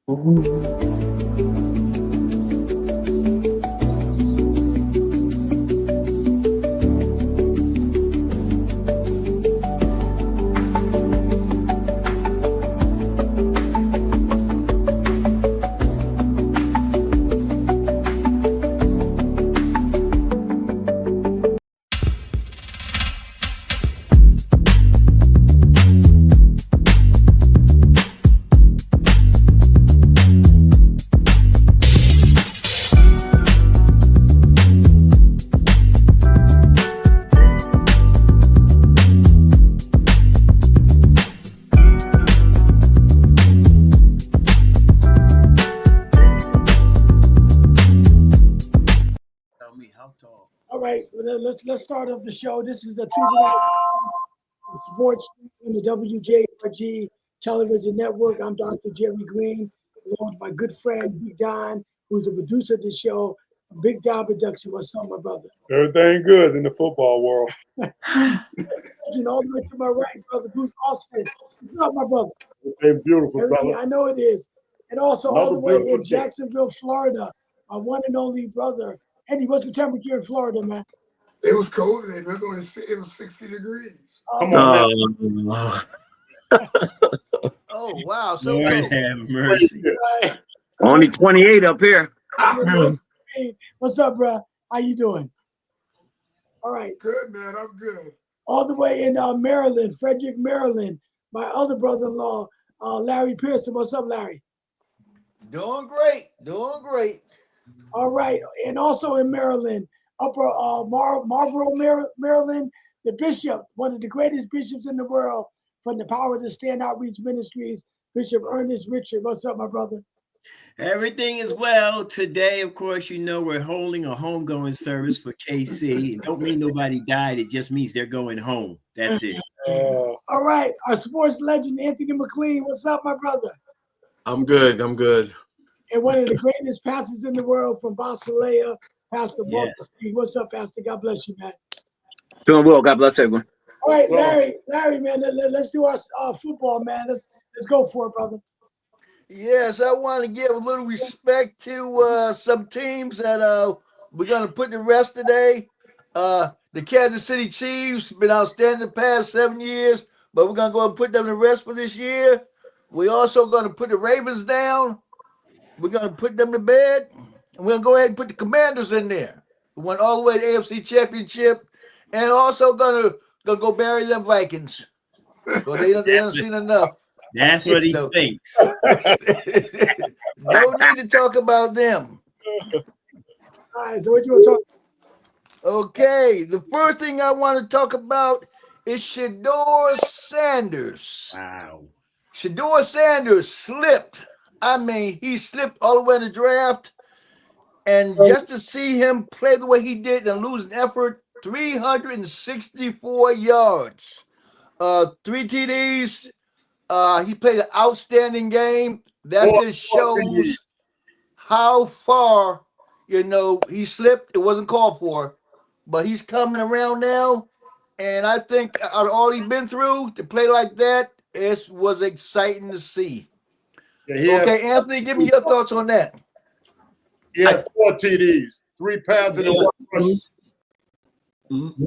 All right, let's start off the show. This is the Tuesday night sports on the WJRG television network. I'm Dr. Jerry Green, along with my good friend Big Don, who's the producer of the show. Big Don Production. What's up, my brother? Everything good in the football world. All the way to my right, brother Bruce Austin. What's up, my brother? It's beautiful, brother. I know it is. And also all the way in day. Jacksonville, Florida, my one and only brother. Eddie, what's the temperature in Florida, man? It was cold today. It was 60 degrees. Come on, Oh, wow. So Lord have mercy. Right. Only 28 up here. Hey, what's up, bro? How you doing? All right. Good, man. I'm good. All the way in Maryland, Frederick, Maryland, my other brother-in-law, Larry Pearson. What's up, Larry? Doing great. Doing great. All right. And also in Maryland, Upper Marlboro, Maryland, the bishop, one of the greatest bishops in the world from the Power to Stand Outreach Ministries, Bishop Ernest Richard. What's up, my brother? Everything is well. Today, of course, we're holding a homegoing service for KC. It don't mean nobody died. It just means they're going home. That's it. All right. Our sports legend, Anthony McLean. What's up, my brother? I'm good. And one of the greatest pastors in the world from Basileia, Pastor Walter Yes. Steve. What's up, Pastor? God bless you, man. Doing well. God bless everyone. All right, Larry, man, let's do our football, man. Let's go for it, brother. Yes, I want to give a little respect to some teams that we're going to put to rest today. The Kansas City Chiefs been outstanding the past 7 years, but we're going to go and put them to rest for this year. We're also going to put the Ravens down. We're going to put them to bed. And we're going to go ahead and put the Commanders in there. We went all the way to AFC Championship. And also going to go bury them Vikings. So they don't seen enough. That's what he thinks. No need to talk about them. All right, so what you want to talk about? Okay, the first thing I want to talk about is Shedeur Sanders. Wow. Shedeur Sanders slipped. I mean, he slipped all the way in the draft. And just to see him play the way he did and lose an effort, 364 yards, 3 TDs. He played an outstanding game. That just shows how far, he slipped. It wasn't called for, but he's coming around now. And I think out of all he's been through, to play like that, it was exciting to see. Okay, Anthony, give me your thoughts on that. He had 4 TDs, 3 passing and 1 rushing. Mm-hmm.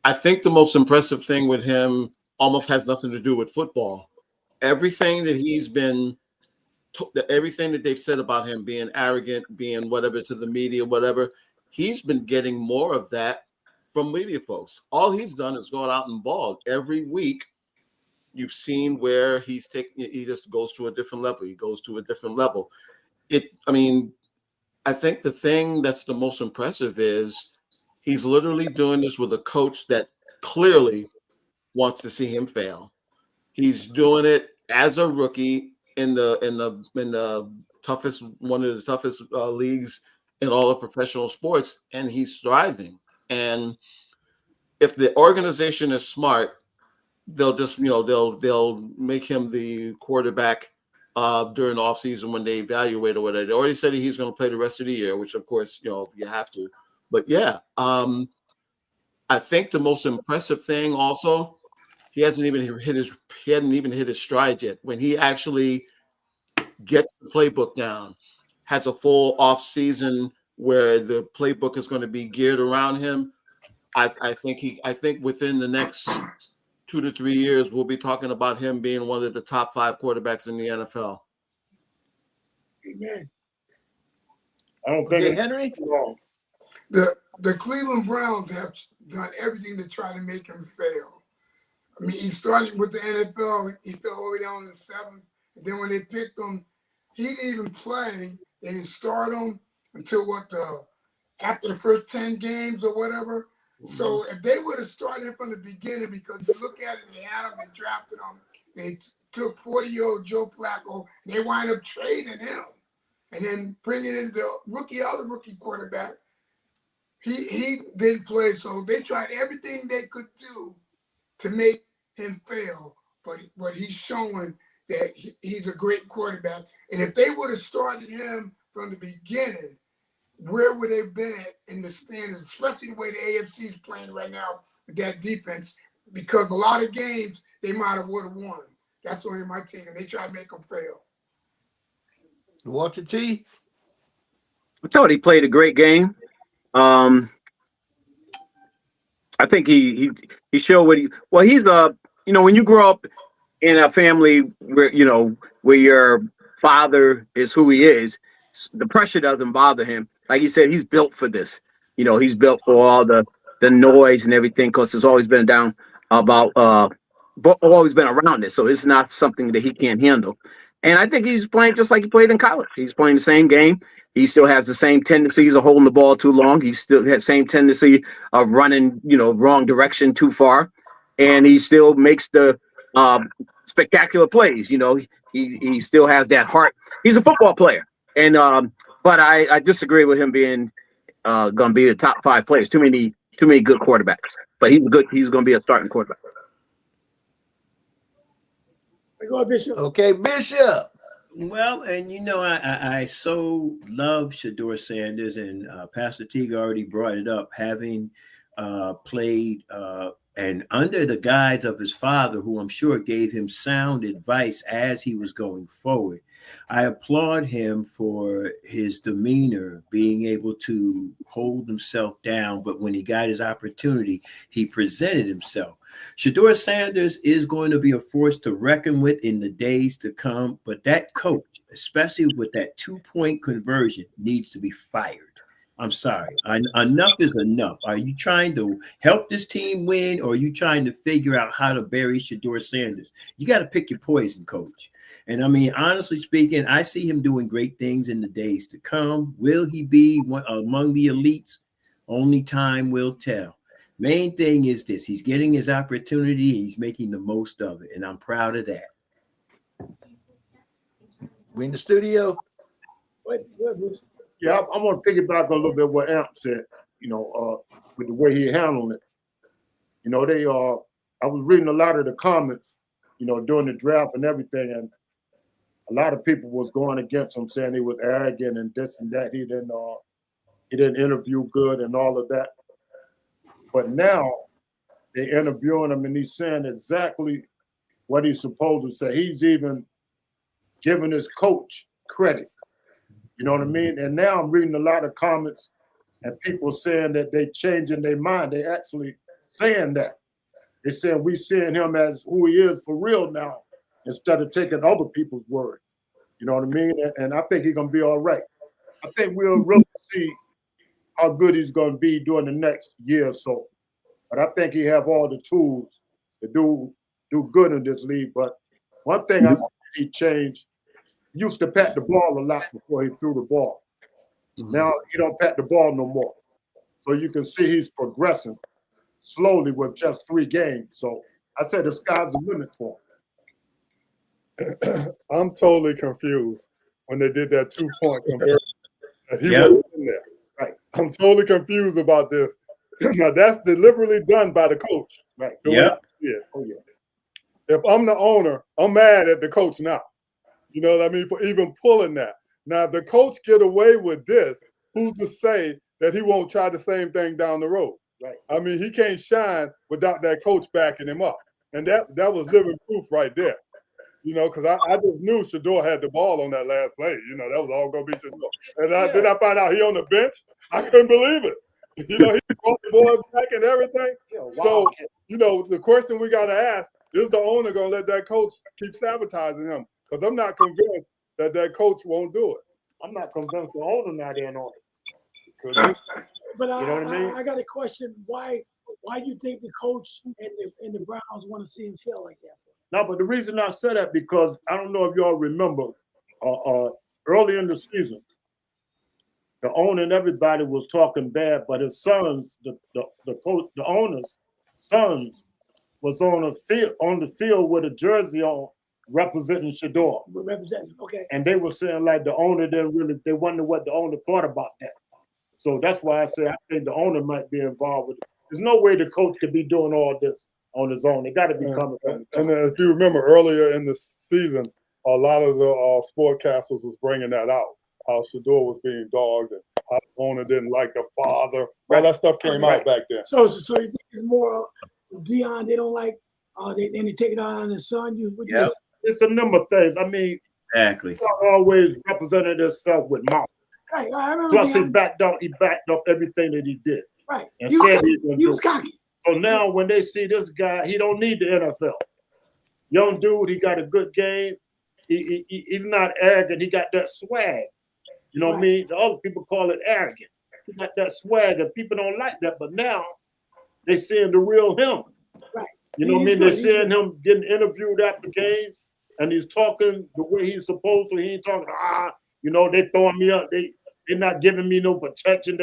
I think the most impressive thing with him almost has nothing to do with football. Everything that everything that they've said about him being arrogant, being whatever to the media, whatever, he's been getting more of that from media folks. All he's done is gone out and balled. Every week, you've seen where he just goes to a different level. He goes to a different level. I think the thing that's the most impressive is he's literally doing this with a coach that clearly wants to see him fail. He's doing it as a rookie in the toughest, one of the toughest leagues in all of professional sports, and he's thriving. And if the organization is smart, they'll just they'll make him the quarterback during the offseason when they evaluate or whatever. They already said he's going to play the rest of the year, which of course you have to. But yeah, I think the most impressive thing also, he hadn't even hit his stride yet. When he actually gets the playbook down, has a full off season where the playbook is going to be geared around him, I think within the next 2 to 3 years, we'll be talking about him being one of the top 5 quarterbacks in the NFL. Amen. I don't think Okay, it's Henry. wrong. The Cleveland Browns have done everything to try to make him fail. I mean, he started with the NFL. He fell all the way down in the 7th. And then when they picked him, he didn't even play. They didn't start him until after the first 10 games or whatever. So if they would have started him from the beginning, because you look at it, they had him, they drafted him, they took 40-year-old Joe Flacco, and they wind up trading him, and then bringing in the other rookie quarterback. He didn't play, so they tried everything they could do to make him fail. But he's showing that he's a great quarterback. And if they would have started him from the beginning, where would they have been at in the standings, especially the way the AFC is playing right now with that defense? Because a lot of games they might have would have won. That's only my take, and they try to make them fail. Walter T. I thought he played a great game. I think he showed what he's when you grow up in a family where where your father is who he is, the pressure doesn't bother him. Like you said, he's built for this. He's built for all the noise and everything, because it's always been down about but always been around it. So it's not something that he can't handle. And I think he's playing just like he played in college. He's playing the same game. He still has the same tendencies of holding the ball too long. He still has the same tendency of running, wrong direction too far. And he still makes the spectacular plays. He still has that heart. He's a football player. And but I disagree with him being going to be the top 5 players. Too many good quarterbacks. But he's going to be a starting quarterback. Go ahead, Bishop. Okay, Bishop. Well, and I so love Shedeur Sanders, and Pastor Teague already brought it up, having played and under the guidance of his father, who I'm sure gave him sound advice as he was going forward. I applaud him for his demeanor, being able to hold himself down, but when he got his opportunity, he presented himself. Shedeur Sanders is going to be a force to reckon with in the days to come, but that coach, especially with that 2-point conversion, needs to be fired. I'm sorry. Enough is enough. Are you trying to help this team win, or are you trying to figure out how to bury Shedeur Sanders? You got to pick your poison, coach. And I mean, honestly speaking, I see him doing great things in the days to come. Will he be among the elites? Only time will tell. Main thing is this: he's getting his opportunity, and he's making the most of it, and I'm proud of that. We in the studio. Yeah, I want to piggyback a little bit what Amp said, with the way he handled it. I was reading a lot of the comments, during the draft and everything, and a lot of people was going against him, saying he was arrogant and this and that. He didn't interview good and all of that. But now they're interviewing him, and he's saying exactly what he's supposed to say. He's even giving his coach credit. You know what I mean? And now I'm reading a lot of comments and people saying that they changing their mind. They actually saying that. They saying we seeing him as who he is for real now, instead of taking other people's word. You know what I mean? And I think he's going to be all right. I think we'll really see how good he's going to be during the next year or so. But I think he have all the tools to do good in this league. But one thing I see he changed, he used to pat the ball a lot before he threw the ball. Now he don't pat the ball no more. So you can see he's progressing slowly with just 3 games. So I said the sky's the limit for him. I'm totally confused when they did that 2-point conversion. He wasn't in there. Right. I'm totally confused about this. Now that's deliberately done by the coach. Right. Yeah. Oh yeah. If I'm the owner, I'm mad at the coach now. You know what I mean? For even pulling that. Now, if the coach get away with this, who's to say that he won't try the same thing down the road? Right. I mean, he can't shine without that coach backing him up. And that was living proof right there. You know, because I just knew Shador had the ball on that last play. You know, that was all going to be Shador. And then I found out he on the bench. I couldn't believe it. You know, he brought the boys back and everything. So, you know, the question we got to ask, is the owner going to let that coach keep sabotaging him? Because I'm not convinced that that coach won't do it. I'm not convinced the owner not in on it. But you know what I mean? I got a question. Why do you think the coach and the Browns want to see him fail like that? No, but the reason I said that because I don't know if y'all remember early in the season, the owner and everybody was talking bad, but his sons, the coach, the owner's sons, was on the field with a jersey on representing Shador. Representing, okay. And they were saying like the owner they wonder what the owner thought about that. So that's why I say I think the owner might be involved with it. There's no way the coach could be doing all this on his own. It got to be coming from the top. And if you remember earlier in the season, a lot of the sportcasters was bringing that out, how Shador was being dogged and how the owner didn't like the father. All that stuff came out back then. So you think it's more Dion, they don't like, they take it out on his son? It's a number of things. I mean, exactly. He always represented himself with mouth. Right, I remember. Plus, he backed up everything that he did. Right. And he was cocky. So now when they see this guy, he don't need the NFL. Young dude, he got a good game. He's not arrogant. He got that swag. You know what I mean? The other people call it arrogant. He got that swag, and people don't like that. But now they seeing the real him. Right. You know what I mean? They're seeing him getting interviewed after games, and he's talking the way he's supposed to. He ain't talking, you know, they throwing me up. They're not giving me no protection.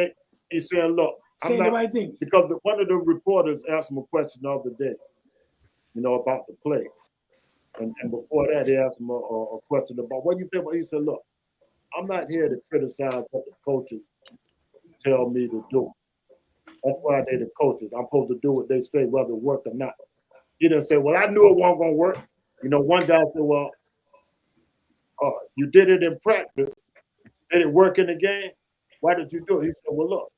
He's saying, look, saying the right things. Because one of the reporters asked him a question the other day, you know, about the play. And before that, he asked him a question about what you think about. He said, look, I'm not here to criticize what the coaches tell me to do. That's why they're the coaches. I'm supposed to do what they say, whether it work or not. He didn't say, well, I knew it wasn't going to work. You know, one guy said, well, you did it in practice. Did it work in the game? Why did you do it? He said, well, look,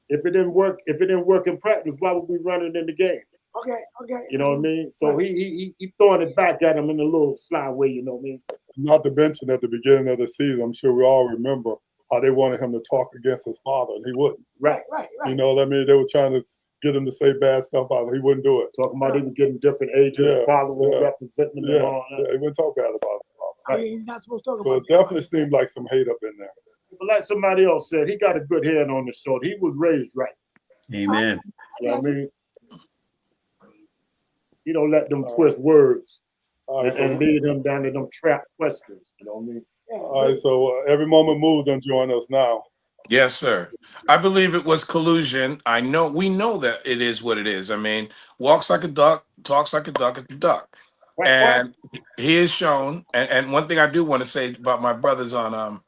if it didn't work in practice, why would we run it in the game? Okay. You know what I mean? So he throwing it back at him in a little sly way, you know what I mean? Not to mention at the beginning of the season, I'm sure we all remember how they wanted him to talk against his father, and he wouldn't. Right. You know what I mean? They were trying to get him to say bad stuff out, he wouldn't do it. Talking about even getting different agents, following, representing them and all that. Yeah, he wouldn't talk bad about it. I mean, he's not supposed to talk so about it definitely seemed like some hate up in there. But like somebody else said, he got a good head on his shoulder. He was raised right. Amen. You know what I mean? You don't let them twist words and lead him down to them trap questions. You know what I mean? All right, so every moment moves done join us now. Yes, sir. I believe it was collusion. We know that it is what it is. I mean, walks like a duck, talks like a duck, it's a duck. And he is shown. And one thing I do want to say about my brothers on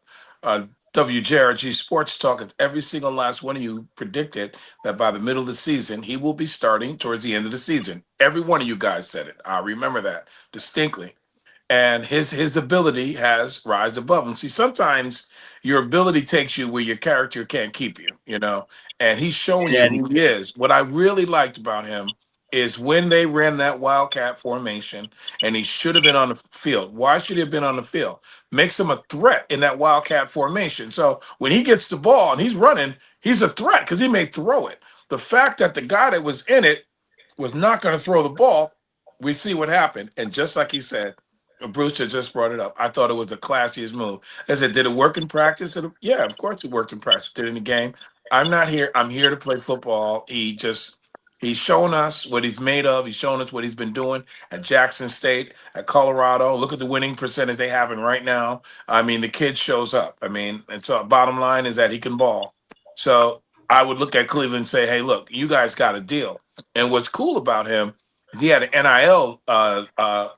WJRG Sports Talk is every single last one of you predicted that by the middle of the season, he will be starting towards the end of the season. Every one of you guys said it. I remember that distinctly. And his ability has rise above him. See, sometimes your ability takes you where your character can't keep you, you know, and he's showing you who he is. What I really liked about him is when they ran that wildcat formation and he should have been on the field. Why should he have been on the field? Makes him a threat in that wildcat formation. So when he gets the ball and he's running, he's a threat because he may throw it. The fact that the guy that was in it was not going to throw the ball, we see what happened. And just like he said, Brewster just brought it up. I thought it was the classiest move. I said, did it work in practice? Yeah, of course it worked in practice. Did it in the game? I'm not here. I'm here to play football. He's shown us what he's made of. He's shown us what he's been doing at Jackson State, at Colorado. Look at the winning percentage they have right now. I mean, the kid shows up. I mean, and so bottom line is that he can ball. So I would look at Cleveland and say, hey, look, you guys got a deal. And what's cool about him, he had an NIL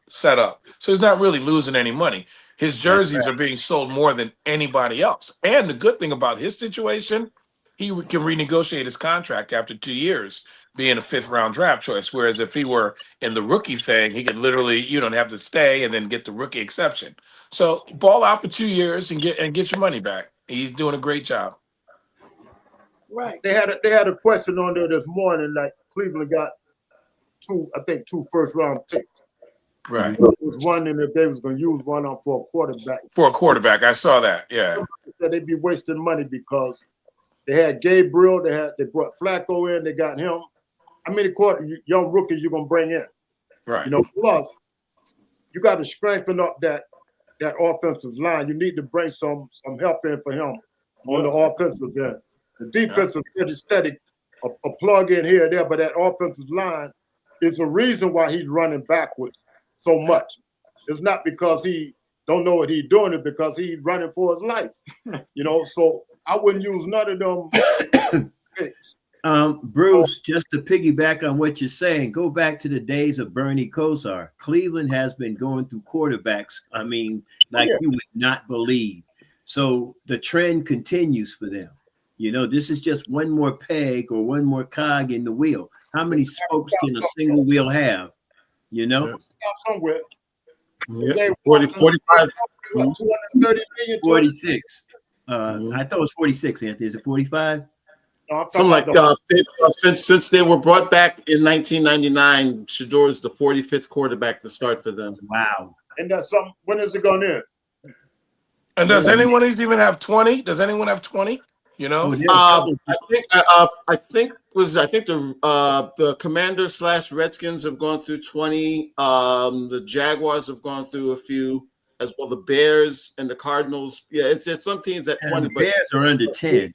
set up, so he's not really losing any money. His jerseys are being sold more than anybody else. And the good thing about his situation, he can renegotiate his contract after 2 years, being a 5th-round draft choice. Whereas if he were in the rookie thing, he could literally, have to stay and then get the rookie exception. So ball out for 2 years and get your money back. He's doing a great job. Right. They had a question on there this morning, like Cleveland got two first-round picks. Right. I was wondering if they was going to use one for a quarterback. For a quarterback, I saw that. Yeah. Somebody said they'd be wasting money because they had Gabriel, they brought Flacco in, they got him. How many young rookies you gonna bring in? Right. You know, plus you got to strengthen up that offensive line. You need to bring some help in for him on the offensive end. The defensive is steady, a plug in here and there, but that offensive line is the reason why he's running backwards so much. It's not because he don't know what he's doing, it's because he's running for his life. You know, so I wouldn't use none of them picks. Bruce, just to piggyback on what you're saying, go back to the days of Bernie Kosar. Cleveland has been going through quarterbacks, I mean, like you would not believe. So the trend continues for them. You know, this is just one more peg or one more cog in the wheel. How many spokes can a single wheel have? You know? Somewhere. Yeah. 45. 230 million. 46. I thought it was 46, Anthony. Is it 45? Something like since they were brought back in 1999, Shador is the 45th quarterback to start for them. Wow. And that's something. When is it going in? And does anyone even have 20? Does anyone have 20? You know, I think the Commanders / Redskins have gone through 20. The Jaguars have gone through a few, as well. The Bears and the Cardinals. Yeah, it's some teams at 20. The Bears are under 10.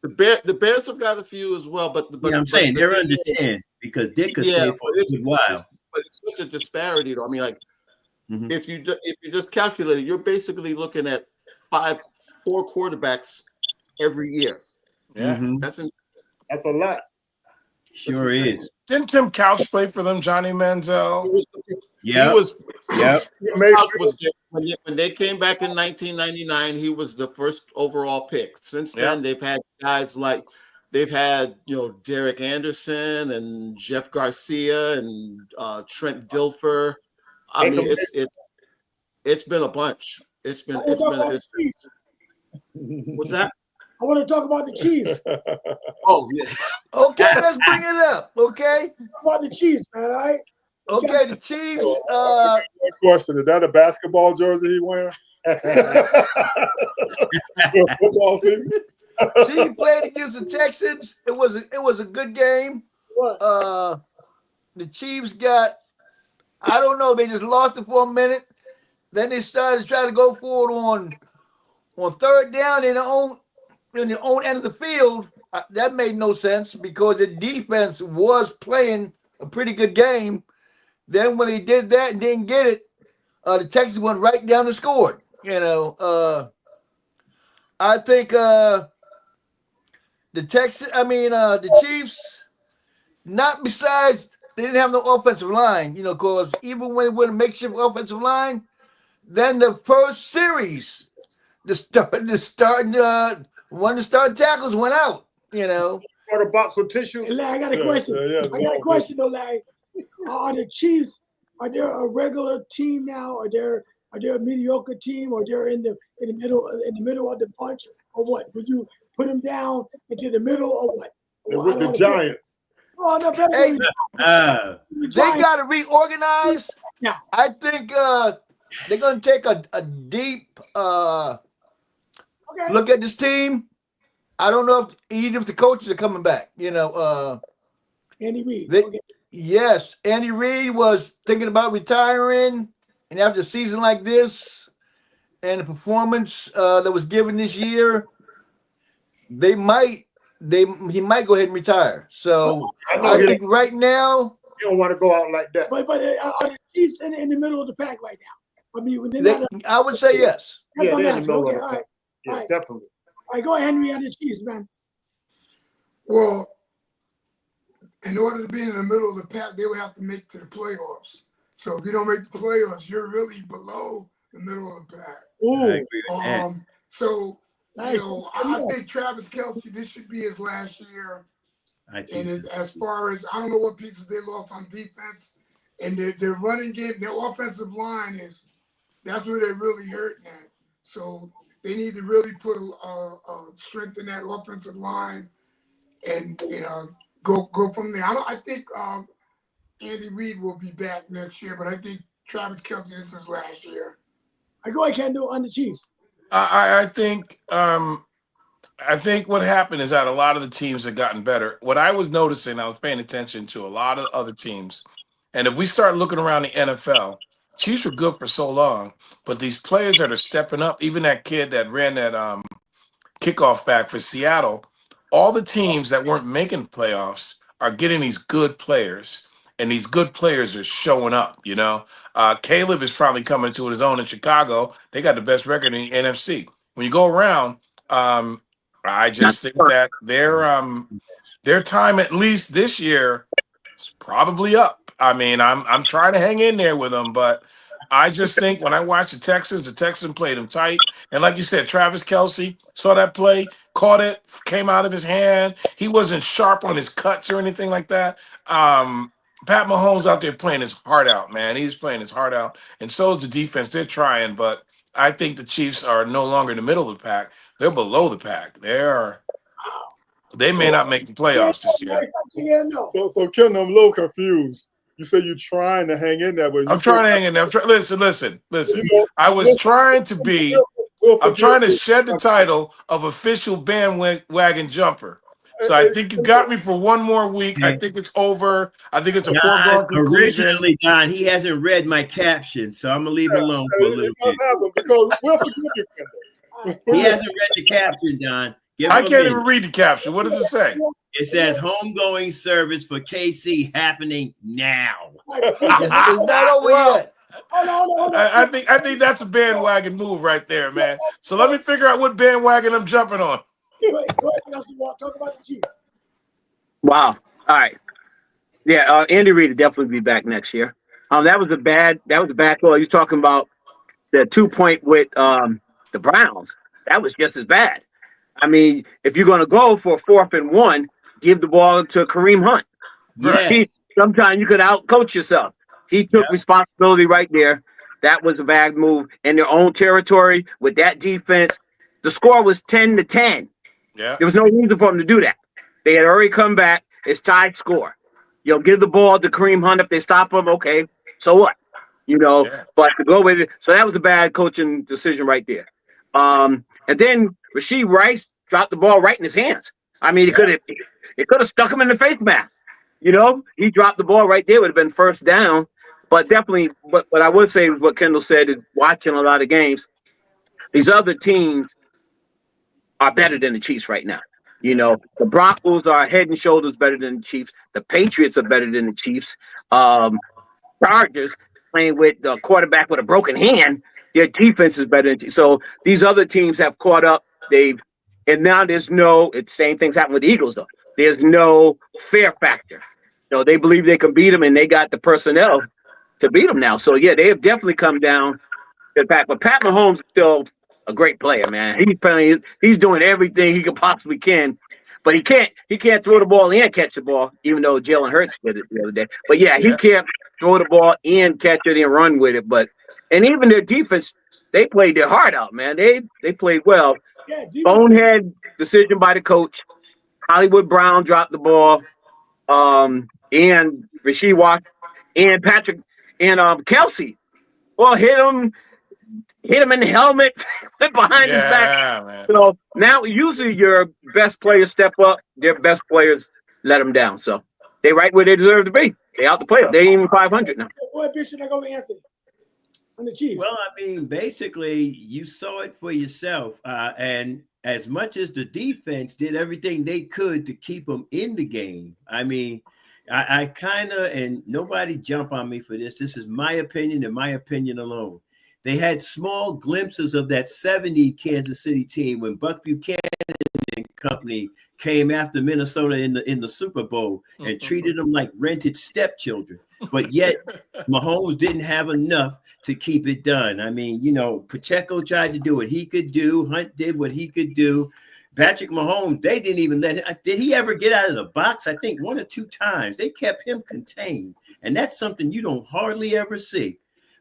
The Bears have got a few as well, but I'm saying they're under 10 because Dick could stay for a good while. But it's such a disparity, though. I mean, like if you just calculate it, you're basically looking at 4 quarterbacks every year. Yeah, that's a lot. Sure is. Didn't Tim Couch play for them, Johnny Manziel? Yeah. When they came back in 1999, he was the first overall pick. Since then, they've had guys like Derek Anderson and Jeff Garcia and Trent Dilfer. I mean, it's been a bunch. What's that? I want to talk about the Chiefs. Oh yeah. Okay, let's bring it up. Okay. Talk about the Chiefs, man. All right. Okay, the Chiefs. Question: is that a basketball jersey he wearing? Football team. Chiefs played against the Texans. It was a good game. What? The Chiefs got, I don't know, they just lost it for a minute. Then they started trying to go forward on third down in their own end of the field. That made no sense because the defense was playing a pretty good game. Then when they did that and didn't get it, the Texans went right down and scored. You know, I think the Chiefs, not besides they didn't have no offensive line, you know, because even when they were a makeshift offensive line, then the first series, one of the starting tackles went out, you know. Got a box of tissue. Hey, Larry, I got a question. I got a question though, Larry. Are the Chiefs, are they a regular team now? Are they a mediocre team, or they're in the middle of the bunch, or what? Would you put them down into the middle, or what? With the Giants. Oh, no, hey, they got to reorganize. Yeah. I think they're going to take a deep look at this team. I don't know if the coaches are coming back. You know, Andy Reid. Yes, Andy Reid was thinking about retiring, and after a season like this and the performance that was given this year, he might go ahead and retire. So I think right now you don't want to go out like that. But are the Chiefs in the middle of the pack right now? I mean, I would say yes. That's what I'm they're asking. Okay, all right. Yeah, all right. definitely. All right, go ahead, Henry, on the Chiefs, man. Well, in order to be in the middle of the pack, they would have to make to the playoffs. So if you don't make the playoffs, you're really below the middle of the pack. Ooh. So Nice. I think Travis Kelce, this should be his last year. And as far as, I don't know what pieces they lost on defense, and their running game, their offensive line that's where they're really hurting at. So they need to really put a strength in that offensive line, and go from there. I think Andy Reid will be back next year, but I think Travis Kelce, this is last year. I go ahead, Kendall, on the Chiefs. I think what happened is that a lot of the teams have gotten better. What I was noticing, I was paying attention to a lot of other teams. And if we start looking around the NFL, Chiefs were good for so long, but these players that are stepping up, even that kid that ran that kickoff back for Seattle, all the teams that weren't making playoffs are getting these good players, and these good players are showing up. Caleb is finally coming to his own in Chicago. They got the best record in the NFC. When you go around, I just think that their time, at least this year, is probably up. I mean, I'm trying to hang in there with them, but I just think when I watched the Texans played them tight. And like you said, Travis Kelce saw that play, caught it, came out of his hand. He wasn't sharp on his cuts or anything like that. Pat Mahomes out there playing his heart out, man. He's playing his heart out. And so is the defense. They're trying, but I think the Chiefs are no longer in the middle of the pack. They're below the pack. They may not make the playoffs this year. So Ken, I'm a little confused. You say you're trying to hang in there, but I'm trying to hang in there. Listen. I was trying to be. I'm trying to shed the title of official bandwagon jumper. So I think you got me for one more week. I think it's over. I think it's a foregone conclusion. Originally, Don, he hasn't read my caption, so I'm gonna leave him alone for a little bit. Because we'll forgive you, Kendall. He hasn't read the caption, Don. I can't even read the caption. What does it say? It says homegoing service for KC happening now. It's not over yet. I think that's a bandwagon move right there, man. So let me figure out what bandwagon I'm jumping on. Go ahead, talk about the Chiefs. Wow. All right. Yeah, Andy Reid will definitely be back next year. That was a bad call. You're talking about the 2-point with the Browns. That was just as bad. I mean, if you're going to go for 4th and 1, give the ball to Kareem Hunt. Yes. Sometimes you could out-coach yourself. He took responsibility right there. That was a bad move in their own territory with that defense. The score was 10-10. Yeah. There was no reason for them to do that. They had already come back. It's tied score. Give the ball to Kareem Hunt. If they stop him, okay, so what? But to go with it. So that was a bad coaching decision right there. And then Rashee Rice dropped the ball right in his hands. I mean, it could have stuck him in the face mask. He dropped the ball right there. Would have been first down. But definitely, what I would say is what Kendall said, is watching a lot of games, these other teams are better than the Chiefs right now. The Broncos are head and shoulders better than the Chiefs. The Patriots are better than the Chiefs. Chargers playing with the quarterback with a broken hand. Their defense is better than so these other teams have caught up. And now there's same things happen with the Eagles though. There's no fear factor. They believe they can beat them, and they got the personnel to beat them now. So yeah, they have definitely come down to the pack. But Pat Mahomes is still a great player, man. He's doing everything he could possibly can. But he can't throw the ball and catch the ball, even though Jalen Hurts did it the other day. But yeah, he can't throw the ball and catch it and run with it. And even their defense, they played their heart out, man. They played well. Bonehead decision by the coach. Hollywood Brown dropped the ball. And Rasheed Watt and Patrick and Kelce. Well, hit him in the helmet behind his back. Man. So now usually your best players step up, their best players let them down. So they right where they deserve to be. They out the playoff. They ain't even 500 now. Go ahead, Bishop. I go with Anthony on the Chiefs. Well, I mean, basically, you saw it for yourself. And as much as the defense did everything they could to keep them in the game, I mean, I kind of, and nobody jump on me for this. This is my opinion and my opinion alone. They had small glimpses of that 70 Kansas City team when Buck Buchanan and company came after Minnesota in the Super Bowl and treated them like rented stepchildren. But yet Mahomes didn't have enough to keep it done. I mean, Pacheco tried to do what he could do. Hunt did what he could do. Patrick Mahomes, they didn't even let him. Did he ever get out of the box? I think 1 or 2 times. They kept him contained. And that's something you don't hardly ever see.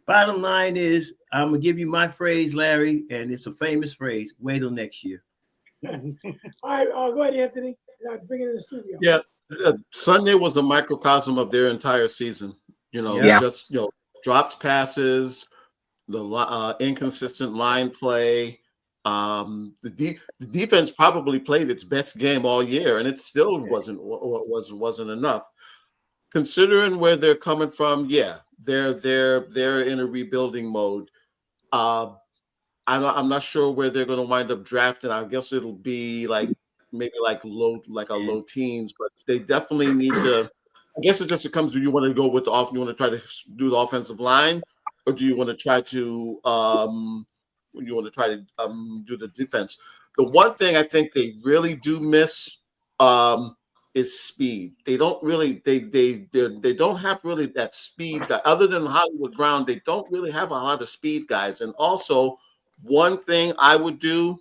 Bottom line is, I'm going to give you my phrase, Larry, and it's a famous phrase. Wait till next year. All right, go ahead, Anthony. Bring it in the studio. Yeah, Sunday was the microcosm of their entire season. Yeah. Just dropped passes, the inconsistent line play. The defense probably played its best game all year, and it still wasn't enough. Considering where they're coming from, yeah, they're in a rebuilding mode. I'm not sure where they're going to wind up drafting. I guess it'll be maybe low teens, but they definitely need to. I guess it comes to, you want to go with you want to try to do the offensive line, or do you want to try to do the defense? The one thing I think they really do miss is speed. They don't really they don't have really that speed guy. Other than Hollywood Brown, they don't really have a lot of speed guys. And also, one thing I would do,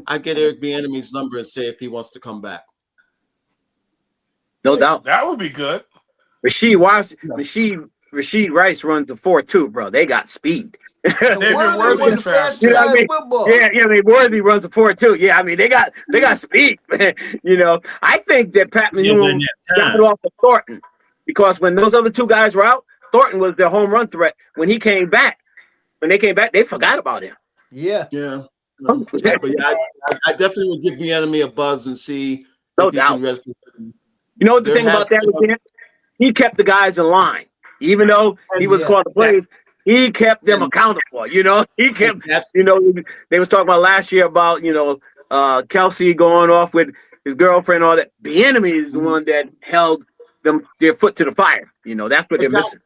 I get Eric Bieniemy's number and say if he wants to come back. No doubt. That would be good. Rashid Rice runs the 4.2, bro. They got speed. Worthy's fast. Yeah, I mean, Worthy runs a 4.2. Yeah, I mean, they got speed. I think that Pat Mahomes got it off of Thornton, because when those other two guys were out, Thornton was their home run threat. When they came back, they forgot about him. Yeah. Yeah. No, but yeah, I definitely would give Bieniemy a buzz and see. No doubt. You know what the thing about that was? He kept the guys in line, even though he was called the plays. He kept them accountable. He kept. They was talking about last year about Kelsey going off with his girlfriend, all that. Bieniemy is the one that held their foot to the fire. That's what they're missing.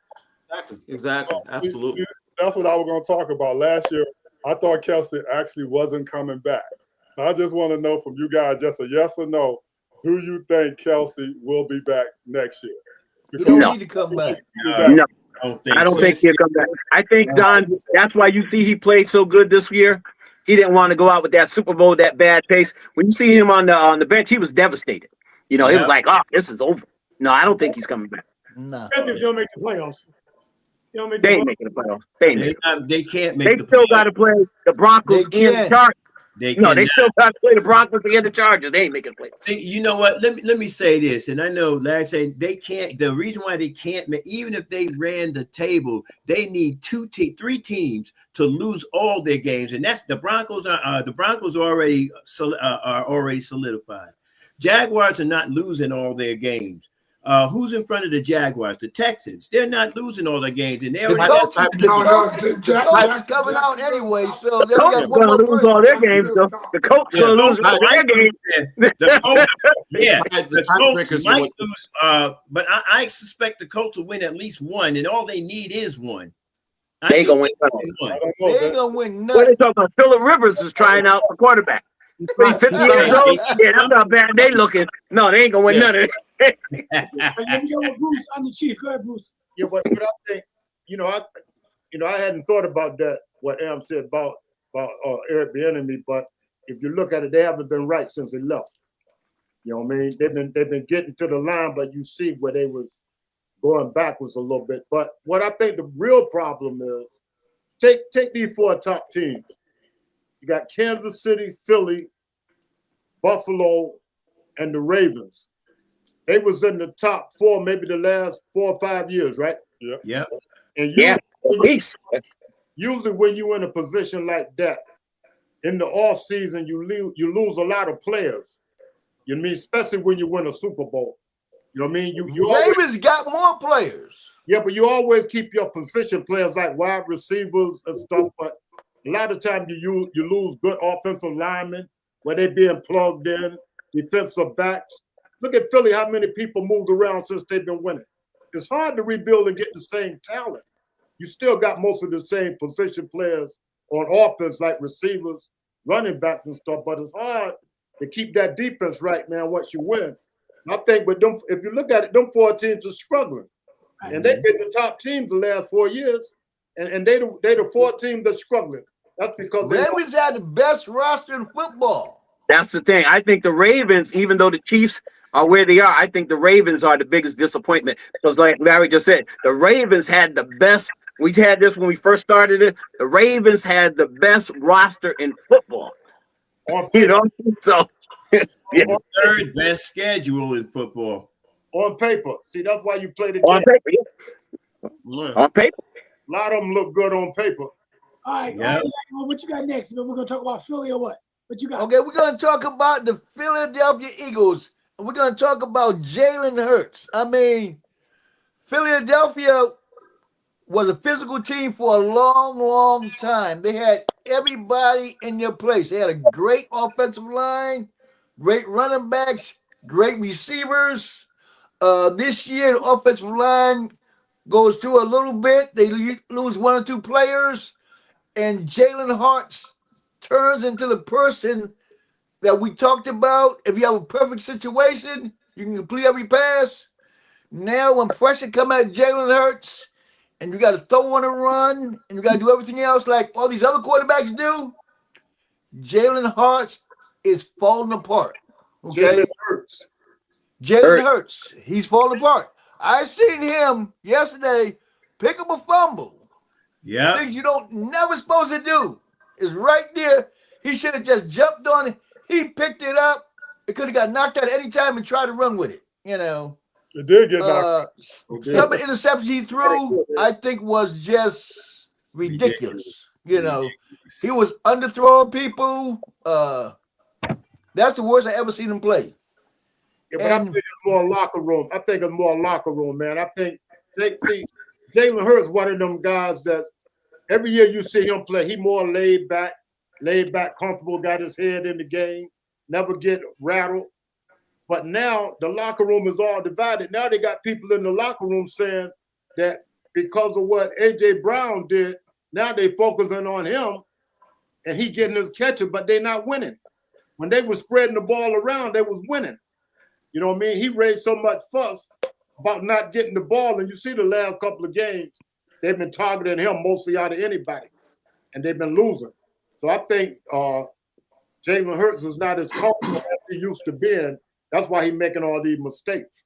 Exactly. Absolutely. See, that's what I was going to talk about. Last year, I thought Kelsey actually wasn't coming back. I just want to know from you guys, just a yes or no. Do you think Kelsey will be back next year? He don't need to come back. No. I don't think he'll come back. I think, Don, that's why you see he played so good this year. He didn't want to go out with that Super Bowl, that bad pace. When you see him on the bench, he was devastated. He was like, "Oh, this is over." No, I don't think he's coming back. No. Especially if you don't make the playoffs. They ain't making the playoffs. They can't make. They still got to play the Broncos and the Chargers. They still got to play the Broncos and the Chargers. They ain't making the playoffs. You know what? Let me say this, and I know last say they can't. The reason why they can't, even if they ran the table, they need 3 teams to lose all their games, and that's the Broncos. The Broncos are already solidified. Jaguars are not losing all their games. Who's in front of the Jaguars? The Texans. They're not losing all their games, and they're the coach is coming out anyway, so they're going to lose all their games. So the coach is going to lose all their games. The coach might lose, but I suspect the coach will win at least one, and all they need is one. They ain't gonna win. They ain't gonna win nothing. What are they talking about? Phillip Rivers is trying out for quarterback. He's 50 years old. Yeah, that's how bad they looking. No, they ain't gonna win none of it. Let me go with Bruce. I'm the chief. Go ahead, Bruce. Yeah, but I think, I hadn't thought about that, what Am said about Eric Bieniemy, but if you look at it, they haven't been right since he left. You know what I mean? They've been getting to the line, but you see where they was going backwards a little bit. But what I think the real problem is, take these 4 top teams. You got Kansas City, Philly, Buffalo, and the Ravens. They was in the top 4 maybe the last 4 or 5 years, right? Yeah. And usually when you're in a position like that, in the off season, you lose a lot of players. You know what I mean? Especially when you win a Super Bowl. You know what I mean? You Ravens got more players. Yeah, but you always keep your position players like wide receivers and stuff. But a lot of times you lose good offensive linemen where they being plugged in, defensive backs. Look at Philly, how many people moved around since they've been winning. It's hard to rebuild and get the same talent. You still got most of the same position players on offense, like receivers, running backs and stuff, but it's hard to keep that defense right, man, once you win. I think with them, if you look at it, them 4 teams are struggling. And they've been the top teams the last 4 years, and they the 4 teams that's struggling. That's because Ravens had the best roster in football. That's the thing. I think the Ravens, even though the Chiefs are where they are, I think the Ravens are the biggest disappointment. Because like Larry just said, the Ravens had the best. We had this when we first started it. The Ravens had the best roster in football. So third best schedule in football. On paper. See, that's why you play the on game. paper. On paper. A lot of them look good on paper. All right, Yeah. well, what you got next? We're going to talk about Philly or what? What you got? Okay, we're going to talk about the Philadelphia Eagles, and we're going to talk about Jalen Hurts. I mean, Philadelphia was a physical team for a long, long time. They had everybody in their place. They had a great offensive line, great running backs, great receivers. This year, the offensive line goes through a little bit. They lose one or two players, and Jalen Hurts turns into the person that we talked about. If you have a perfect situation, you can complete every pass. Now, when pressure come at Jalen Hurts, and you got to throw on a run, and you got to do everything else like all these other quarterbacks do, Jalen Hurts is falling apart. Okay, Jalen Hurts, he's falling apart. I seen him yesterday pick up a fumble. Yeah. Things you don't never supposed to do is right there. He should have just jumped on it. He picked it up. It could have got knocked out at any time and tried to run with it. You know, it did get knocked. Some of the interceptions he threw, I think, was just ridiculous. You know, he was underthrowing people. That's the worst I ever seen him play. Yeah, but I think it's more locker room. I think it's more locker room, man. I think Jalen Hurts one of them guys that every year you see him play, he more laid back, comfortable, got his head in the game, never get rattled. But now the locker room is all divided. Now they got people in the locker room saying that because of what A.J. Brown did, now they focusing on him and he getting his catcher, but they're not winning. When they were spreading the ball around, they was winning. You know what I mean? He raised so much fuss about not getting the ball, and you see the last couple of games, they've been targeting him mostly out of anybody, and they've been losing. So I think Jalen Hurts is not as comfortable as he used to be, and that's why he's making all these mistakes.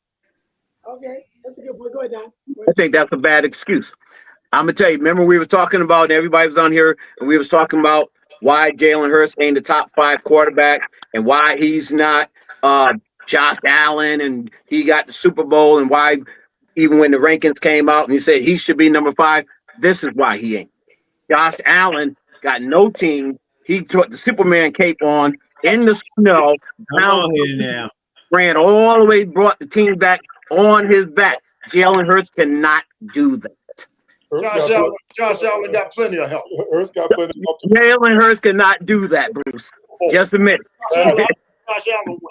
Okay, that's a good point. Go ahead, Don. I think that's a bad excuse. I'm gonna tell you. Remember, we were talking about, and everybody was on here, and we was talking about why Jalen Hurts ain't the top 5 quarterback, and why he's not Josh Allen, and he got the Super Bowl, and why even when the rankings came out, and he said he should be number 5. This is why he ain't. Josh Allen got no team. He took the Superman cape on in the snow. Come on here now. Ran all the way, brought the team back on his back. Jalen Hurts cannot do that. Josh Allen got plenty of help. Jalen Hurts cannot do that, Bruce. Just admit it.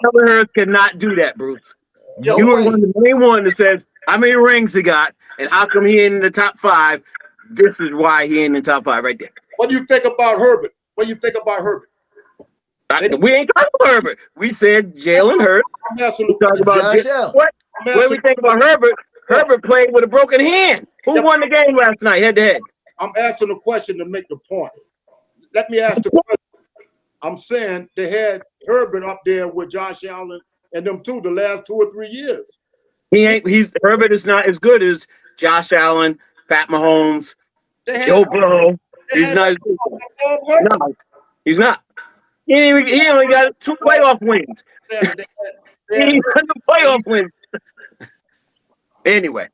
Jalen Hurts cannot do that, Bruce. No you were way. one of the main one that says how many rings he got and how come he ain't in the top 5. This is why he ain't in the top 5 right there. What do you think about Herbert? What do you think about Herbert? We ain't talking about Herbert. We said Jalen Hurts. I'm asking We talking about Josh Allen. what? What do we think about Herbert? Herbert played with a broken hand. Who won the game last night, head to head? I'm asking a question to make the point. Let me ask the question. I'm saying they had Herbert up there with Josh Allen and them two the last 2 or 3 years. Herbert is not as good as Josh Allen, Pat Mahomes, Joe Burrow. He's not as good. No, he's not. He only got 2 playoff wins. He got 2 playoff wins. Anyway,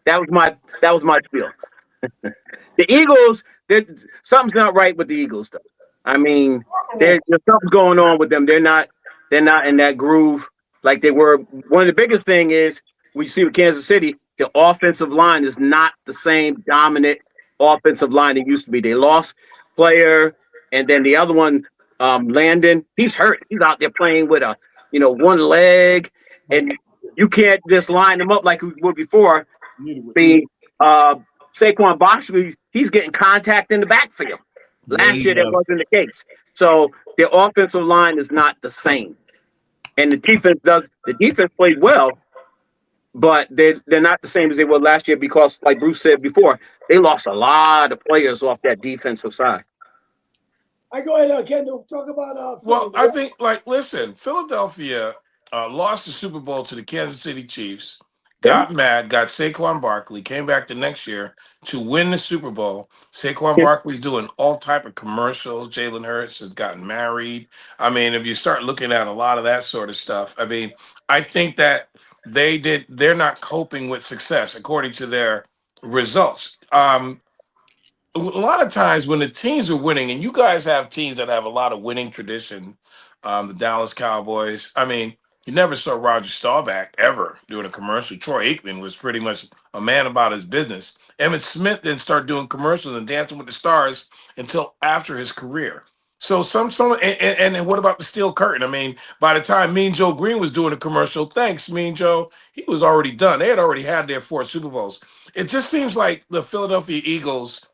that was my spiel. The Eagles, something's not right with the Eagles, though. I mean, there's something going on with them. They're not in that groove like they were. One of the biggest thing is we see with Kansas City, the offensive line is not the same dominant offensive line it used to be. They lost player, and then the other one, Landon, he's hurt. He's out there playing with one leg, and you can't just line them up like we would before. Saquon Barkley, he's getting contact in the backfield. Last year, that wasn't the case. So the offensive line is not the same. And the defense played well, but they're not the same as they were last year because, like Bruce said before, they lost a lot of players off that defensive side. I go ahead, Kendall. Talk about. Well, I think, listen, Philadelphia lost the Super Bowl to the Kansas City Chiefs, got mad, got Saquon Barkley, came back the next year to win the Super Bowl. Saquon Barkley's doing all type of commercials. Jalen Hurts has gotten married. I mean, if you start looking at a lot of that sort of stuff, I mean, I think that they're not coping with success according to their results. A lot of times when the teams are winning, and you guys have teams that have a lot of winning tradition, the Dallas Cowboys. I mean, you never saw Roger Staubach ever doing a commercial. Troy Aikman was pretty much a man about his business. Emmitt Smith didn't start doing commercials and Dancing with the Stars until after his career. So and what about the Steel Curtain? I mean, by the time Mean Joe Green was doing a commercial, thanks Mean Joe, he was already done. They had already had their 4 Super Bowls. It just seems like the Philadelphia Eagles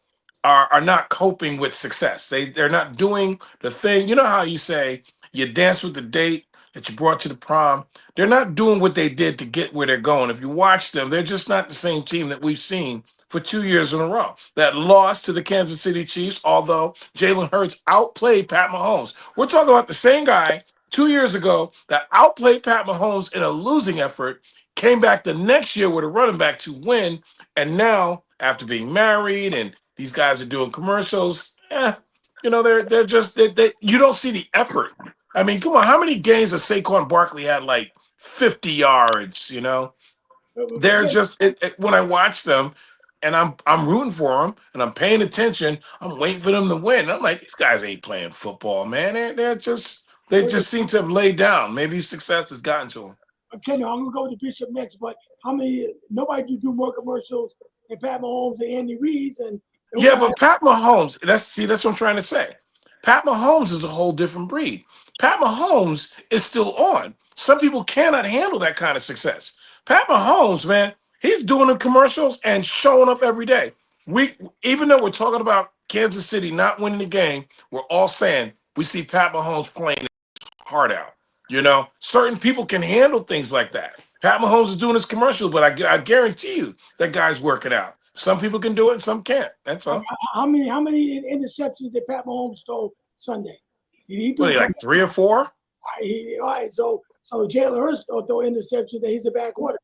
are not coping with success. They're not doing the thing. You know how you say you dance with the date that you brought to the prom? They're not doing what they did to get where they're going. If you watch them, they're just not the same team that we've seen for 2 years in a row. That lost to the Kansas City Chiefs, although Jalen Hurts outplayed Pat Mahomes. We're talking about the same guy 2 years ago that outplayed Pat Mahomes in a losing effort, came back the next year with a running back to win, and now after being married and these guys are doing commercials. They're just you don't see the effort. I mean, come on, how many games has Saquon Barkley had like 50 yards? They're just when I watch them, and I'm rooting for them and I'm paying attention. I'm waiting for them to win. I'm like, these guys ain't playing football, man. They just seem to have laid down. Maybe success has gotten to them. Okay, now I'm gonna go to Bishop next, but nobody do more commercials than Pat Mahomes and Andy Reid and yeah, but Pat Mahomes, that's what I'm trying to say. Pat Mahomes is a whole different breed. Pat Mahomes is still on. Some people cannot handle that kind of success. Pat Mahomes, man, he's doing the commercials and showing up every day. Even though we're talking about Kansas City not winning the game, we're all saying we see Pat Mahomes playing his heart out. Certain people can handle things like that. Pat Mahomes is doing his commercials, but I guarantee you that guy's working out. Some people can do it and some can't. That's all. How many interceptions did Pat Mahomes throw Sunday? Did he do like 3 or 4? All right. So Jalen Hurts don't throw interceptions that he's a bad quarterback.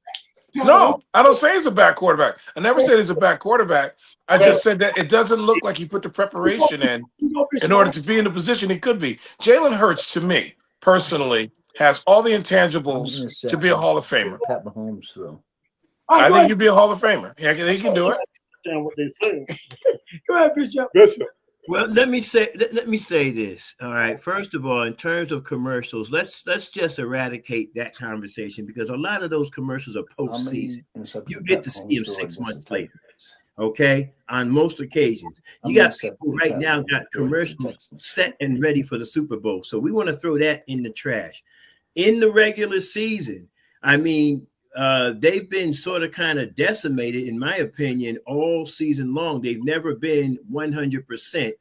No, I don't say he's a bad quarterback. I never said he's a bad quarterback. I just said that it doesn't look like he put the preparation in order to be in the position he could be. Jalen Hurts, to me, personally, has all the intangibles to be a Hall of Famer. Pat Mahomes, though. I think he'd be a Hall of Famer. Yeah, he can do it. What they say. Go ahead, Bishop. Well, let me say this. All right. First of all, in terms of commercials, let's just eradicate that conversation because a lot of those commercials are postseason. You get to see them 6 months later. Okay, on most occasions, you got people right now got commercials set and ready for the Super Bowl. So we want to throw that in the trash. In the regular season, I mean, they've been sort of kind of decimated, in my opinion, all season long. They've never been 100%.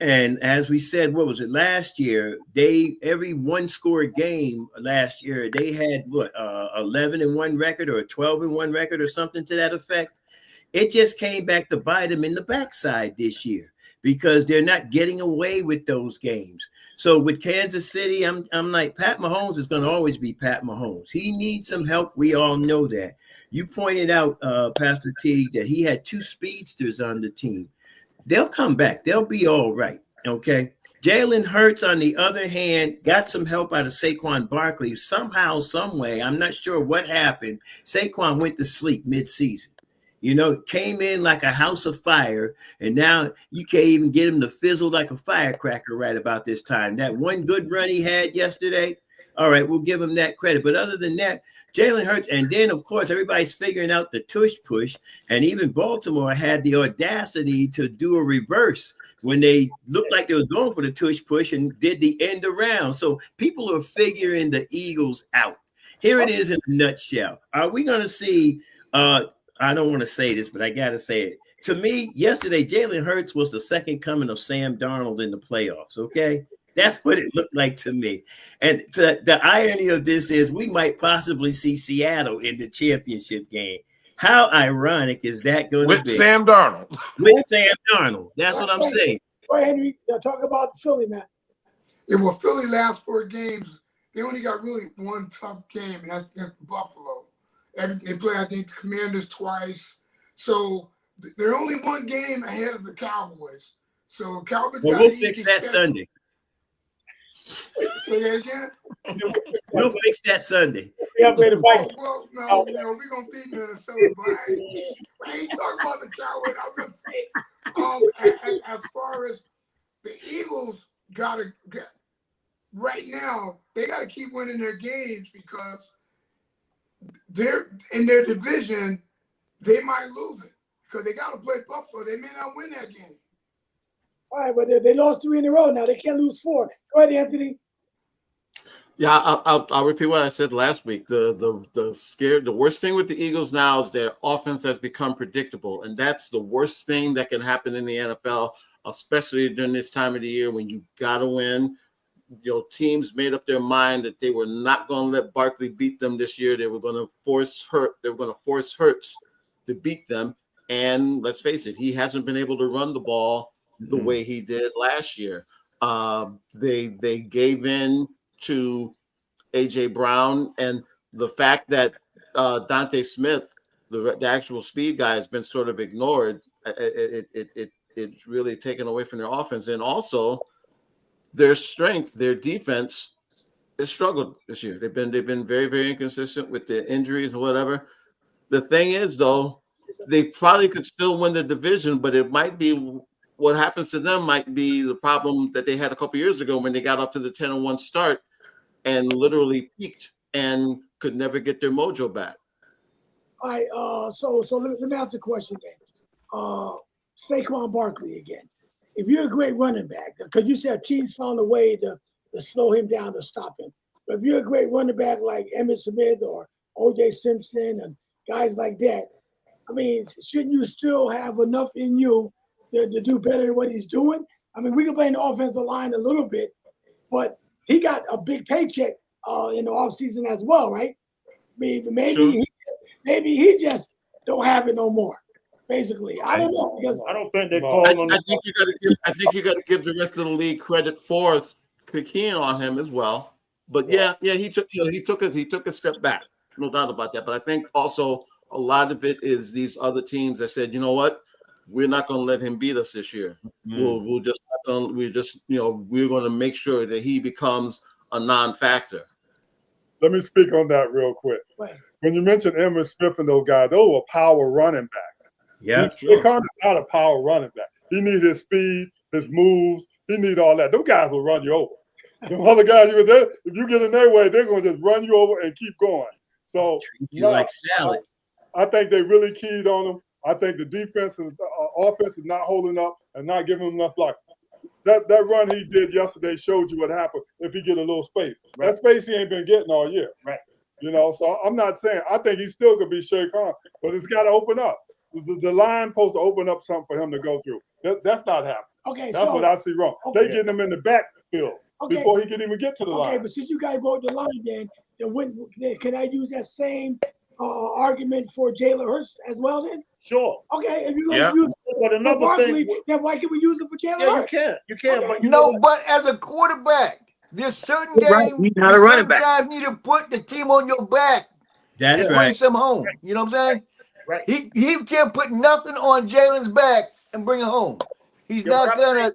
And as we said, what was it last year? Every 1-score game last year, they had 11-1 record or a 12-1 record or something to that effect. It just came back to bite them in the backside this year because they're not getting away with those games. So with Kansas City, I'm like, Pat Mahomes is going to always be Pat Mahomes. He needs some help. We all know that. You pointed out, Pastor T, that he had 2 speedsters on the team. They'll come back. They'll be all right. Okay. Jalen Hurts, on the other hand, got some help out of Saquon Barkley somehow, some way. I'm not sure what happened. Saquon went to sleep mid-season. Came in like a house of fire, and now you can't even get him to fizzle like a firecracker right about this time. That one good run he had yesterday, all right, we'll give him that credit. But other than that, Jalen Hurts, and then, of course, everybody's figuring out the tush push, and even Baltimore had the audacity to do a reverse when they looked like they were going for the tush push and did the end around. So people are figuring the Eagles out. Here it is in a nutshell. Are we going to see I don't want to say this, but I got to say it. To me, yesterday, Jalen Hurts was the second coming of Sam Darnold in the playoffs, okay? That's what it looked like to me. And the irony of this is we might possibly see Seattle in the championship game. How ironic is that going to be? With Sam Darnold. With Sam Darnold. That's what I'm saying. Go ahead, Henry. Now talk about Philly, man. Yeah, well, Philly last 4 games, they only got really one tough game, and that's against Buffalo. They play, I think, the Commanders twice. So they're only 1 game ahead of the Cowboys. So Cowboys. Well, we'll fix that Sunday. Say that again? We'll fix that Sunday. Yeah, play the Vikings. Well, no, we're gonna beat Minnesota, but I ain't talking about the Cowboys. I'm just saying, as far as the Eagles gotta get right now, they gotta keep winning their games because they're in their division. They might lose it because they gotta play Buffalo. They may not win that game. All right, but they lost 3 in a row now. They can't lose 4. Go ahead, Anthony. Yeah, I'll repeat what I said last week. The worst thing with the Eagles now is their offense has become predictable, and that's the worst thing that can happen in the NFL, especially during this time of the year when you got to win. Teams made up their mind that they were not going to let Barkley beat them this year. They were going to force Hurts to beat them, and let's face it, he hasn't been able to run the ball the way he did last year. They gave in to AJ Brown, and the fact that Dante Smith, the actual speed guy, has been sort of ignored. It's really taken away from their offense, and also their strength, their defense has struggled this year. They've been very, very inconsistent with the injuries and whatever. The thing is, though, they probably could still win the division, but it might be what happens to them might be the problem that they had a couple years ago when they got up to the 10-1 start and literally peaked and could never get their mojo back. All right, so let me ask the question then. Saquon Barkley again. If you're a great running back, because you said Chiefs found a way to slow him down, to stop him. But if you're a great running back like Emmitt Smith or O.J. Simpson and guys like that, I mean, shouldn't you still have enough in you to do better than what he's doing? I mean, we can blame the offensive line a little bit, but he got a big paycheck in the offseason as well, right? I mean, maybe he just don't have it no more. Basically, I don't know, because I don't think they call on. I think you got to give the rest of the league credit for keying on him as well. But yeah, he took a step back, no doubt about that. But I think also a lot of it is these other teams that said, you know what, we're not going to let him beat us this year. We're going to make sure that he becomes a non-factor. Let me speak on that real quick. Right. When you mentioned Emmitt Smith and those guys, those were power running backs. Yeah, Saquon is not a power running back. He needs his speed, his moves. He needs all that. Those guys will run you over. The other guys, if you get in their way, they're going to just run you over and keep going. So you like salad. I think they really keyed on him. I think the defense is offense is not holding up and not giving him enough block. That run he did yesterday showed you what happened if he get a little space. Right. That space he ain't been getting all year. Right. So I'm not saying I think he still could be Saquon, but it's got to open up. The line supposed to open up something for him to go through. That's not happening. Okay, that's what I see wrong. Okay. They getting him in the backfield before he can even get to the line. Okay, but since you guys brought the line, then can I use that same argument for Jalen Hurts as well? Then sure. Okay, if you're going to use it for Barkley, then why can we use it for Jalen Hurts? You can. Okay. But but as a quarterback, there's certain games you sometimes need to put the team on your back. That's and right. bring some home. You know what I'm saying? Right. He can't put nothing on Jalen's back and bring it home. He's not gonna.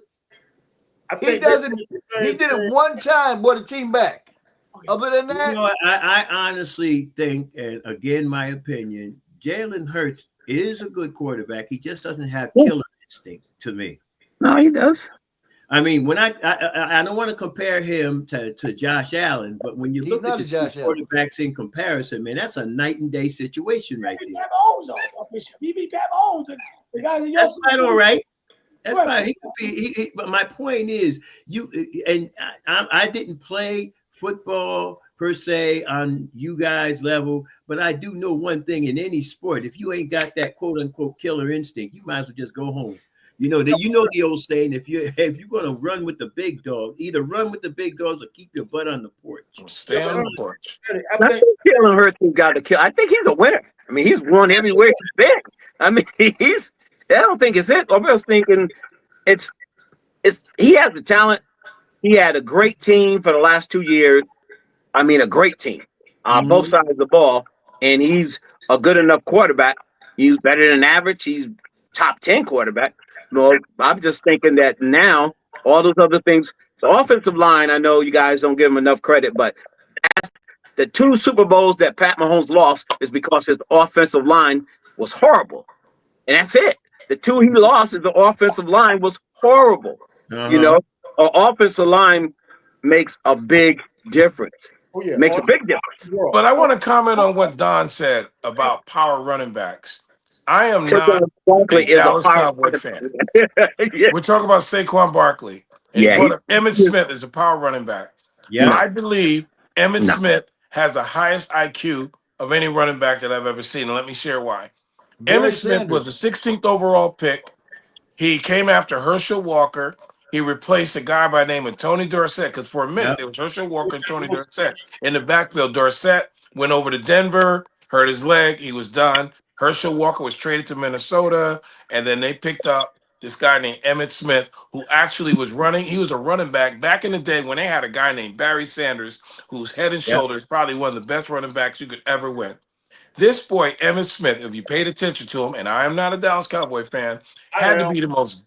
He doesn't. He did it one time, brought the team back. Okay. Other than that, I honestly think, and again, my opinion, Jalen Hurts is a good quarterback. He just doesn't have killer instinct to me. No, he does. I mean, when I don't want to compare him to Josh Allen, but when you look at the quarterbacks in comparison, man, that's a night and day situation right there. That's fine, all right. That's fine. He could be. But my point is, I didn't play football per se on you guys' level, but I do know one thing in any sport: if you ain't got that quote unquote killer instinct, you might as well just go home. You know the old saying: if you're gonna run with the big dog, either run with the big dogs or keep your butt on the porch. Stay on the porch. I think Jalen Hurts got to kill. I think he's a winner. I mean, he's won everywhere he's been. I mean, I don't think it's it. I was thinking it's. He has the talent. He had a great team for the last 2 years. I mean, a great team on both sides of the ball, and he's a good enough quarterback. He's better than average. He's top 10 quarterback. Well, I'm just thinking that now all those other things, the offensive line, I know you guys don't give him enough credit, but The 2 Super Bowls that Pat Mahomes lost is because his offensive line was horrible. And that's it. The 2 he lost is the offensive line was horrible. You know, an offensive line makes a big difference. Oh yeah, Makes a big difference. But I want to comment on what Don said about power running backs. I am not Saquon Barkley a is a Dallas power Cowboy running fan. back. Yeah. We're talking about Saquon Barkley. And Yeah, he brought up Emmitt Smith as a power running back. Yeah. I believe Emmitt No. Smith has the highest IQ of any running back that I've ever seen. And let me share why. Barry Emmitt Smith Sanders. was the 16th overall pick. He came after Herschel Walker. He replaced a guy by the name of Tony Dorsett, because for a minute it was Herschel Walker and Tony Dorsett in the backfield. Dorsett went over to Denver, hurt his leg, he was done. Herschel Walker was traded to Minnesota, and then they picked up this guy named Emmitt Smith, who actually was running. He was a running back in the day when they had a guy named Barry Sanders, who's head and shoulders, probably one of the best running backs you could ever win. This boy, Emmitt Smith, if you paid attention to him, and I am not a Dallas Cowboy fan, had to be the most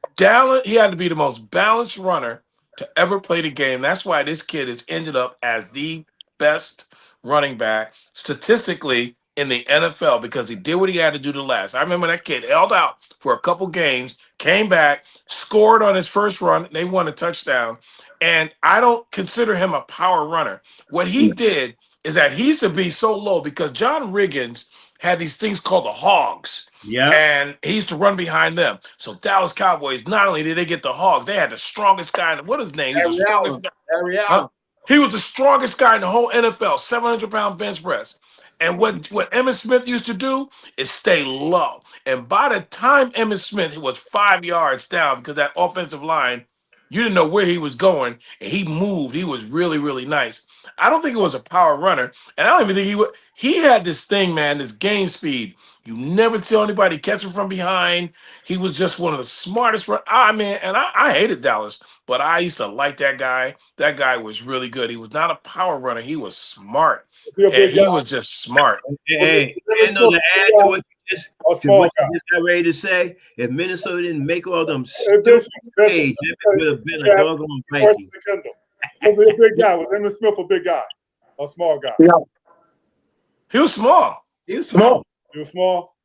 balanced runner to ever play the game. That's why this kid has ended up as the best running back statistically in the NFL, because he did what he had to do the last. I remember that kid held out for a couple games, came back, scored on his first run. They won a touchdown. And I don't consider him a power runner. What he did is that he used to be so low because John Riggins had these things called the hogs. Yeah. And he used to run behind them. So Dallas Cowboys, not only did they get the hogs, they had the strongest guy in what is his name? He was the strongest guy. He was the strongest guy in the whole NFL, 700-pound bench press. And what Emmitt Smith used to do is stay low. And by the time Emmitt Smith was 5 yards down, because that offensive line, you didn't know where he was going, and he moved. He was really, really nice. I don't think it was a power runner, and I don't even think he had this thing, man, this game speed. You never saw anybody catch him from behind. He was just one of the smartest. I hated Dallas, but I used to like that guy. That guy was really good. He was not a power runner. He was smart. And he was just smart. Hey, I know to add to what you just got ready to say, if Minnesota didn't make all them stupid trades, it would have been a doggone Viking. Was he a big guy? Was Emmitt Smith a big guy? A small guy? Yeah. He was small. He was small. He was small?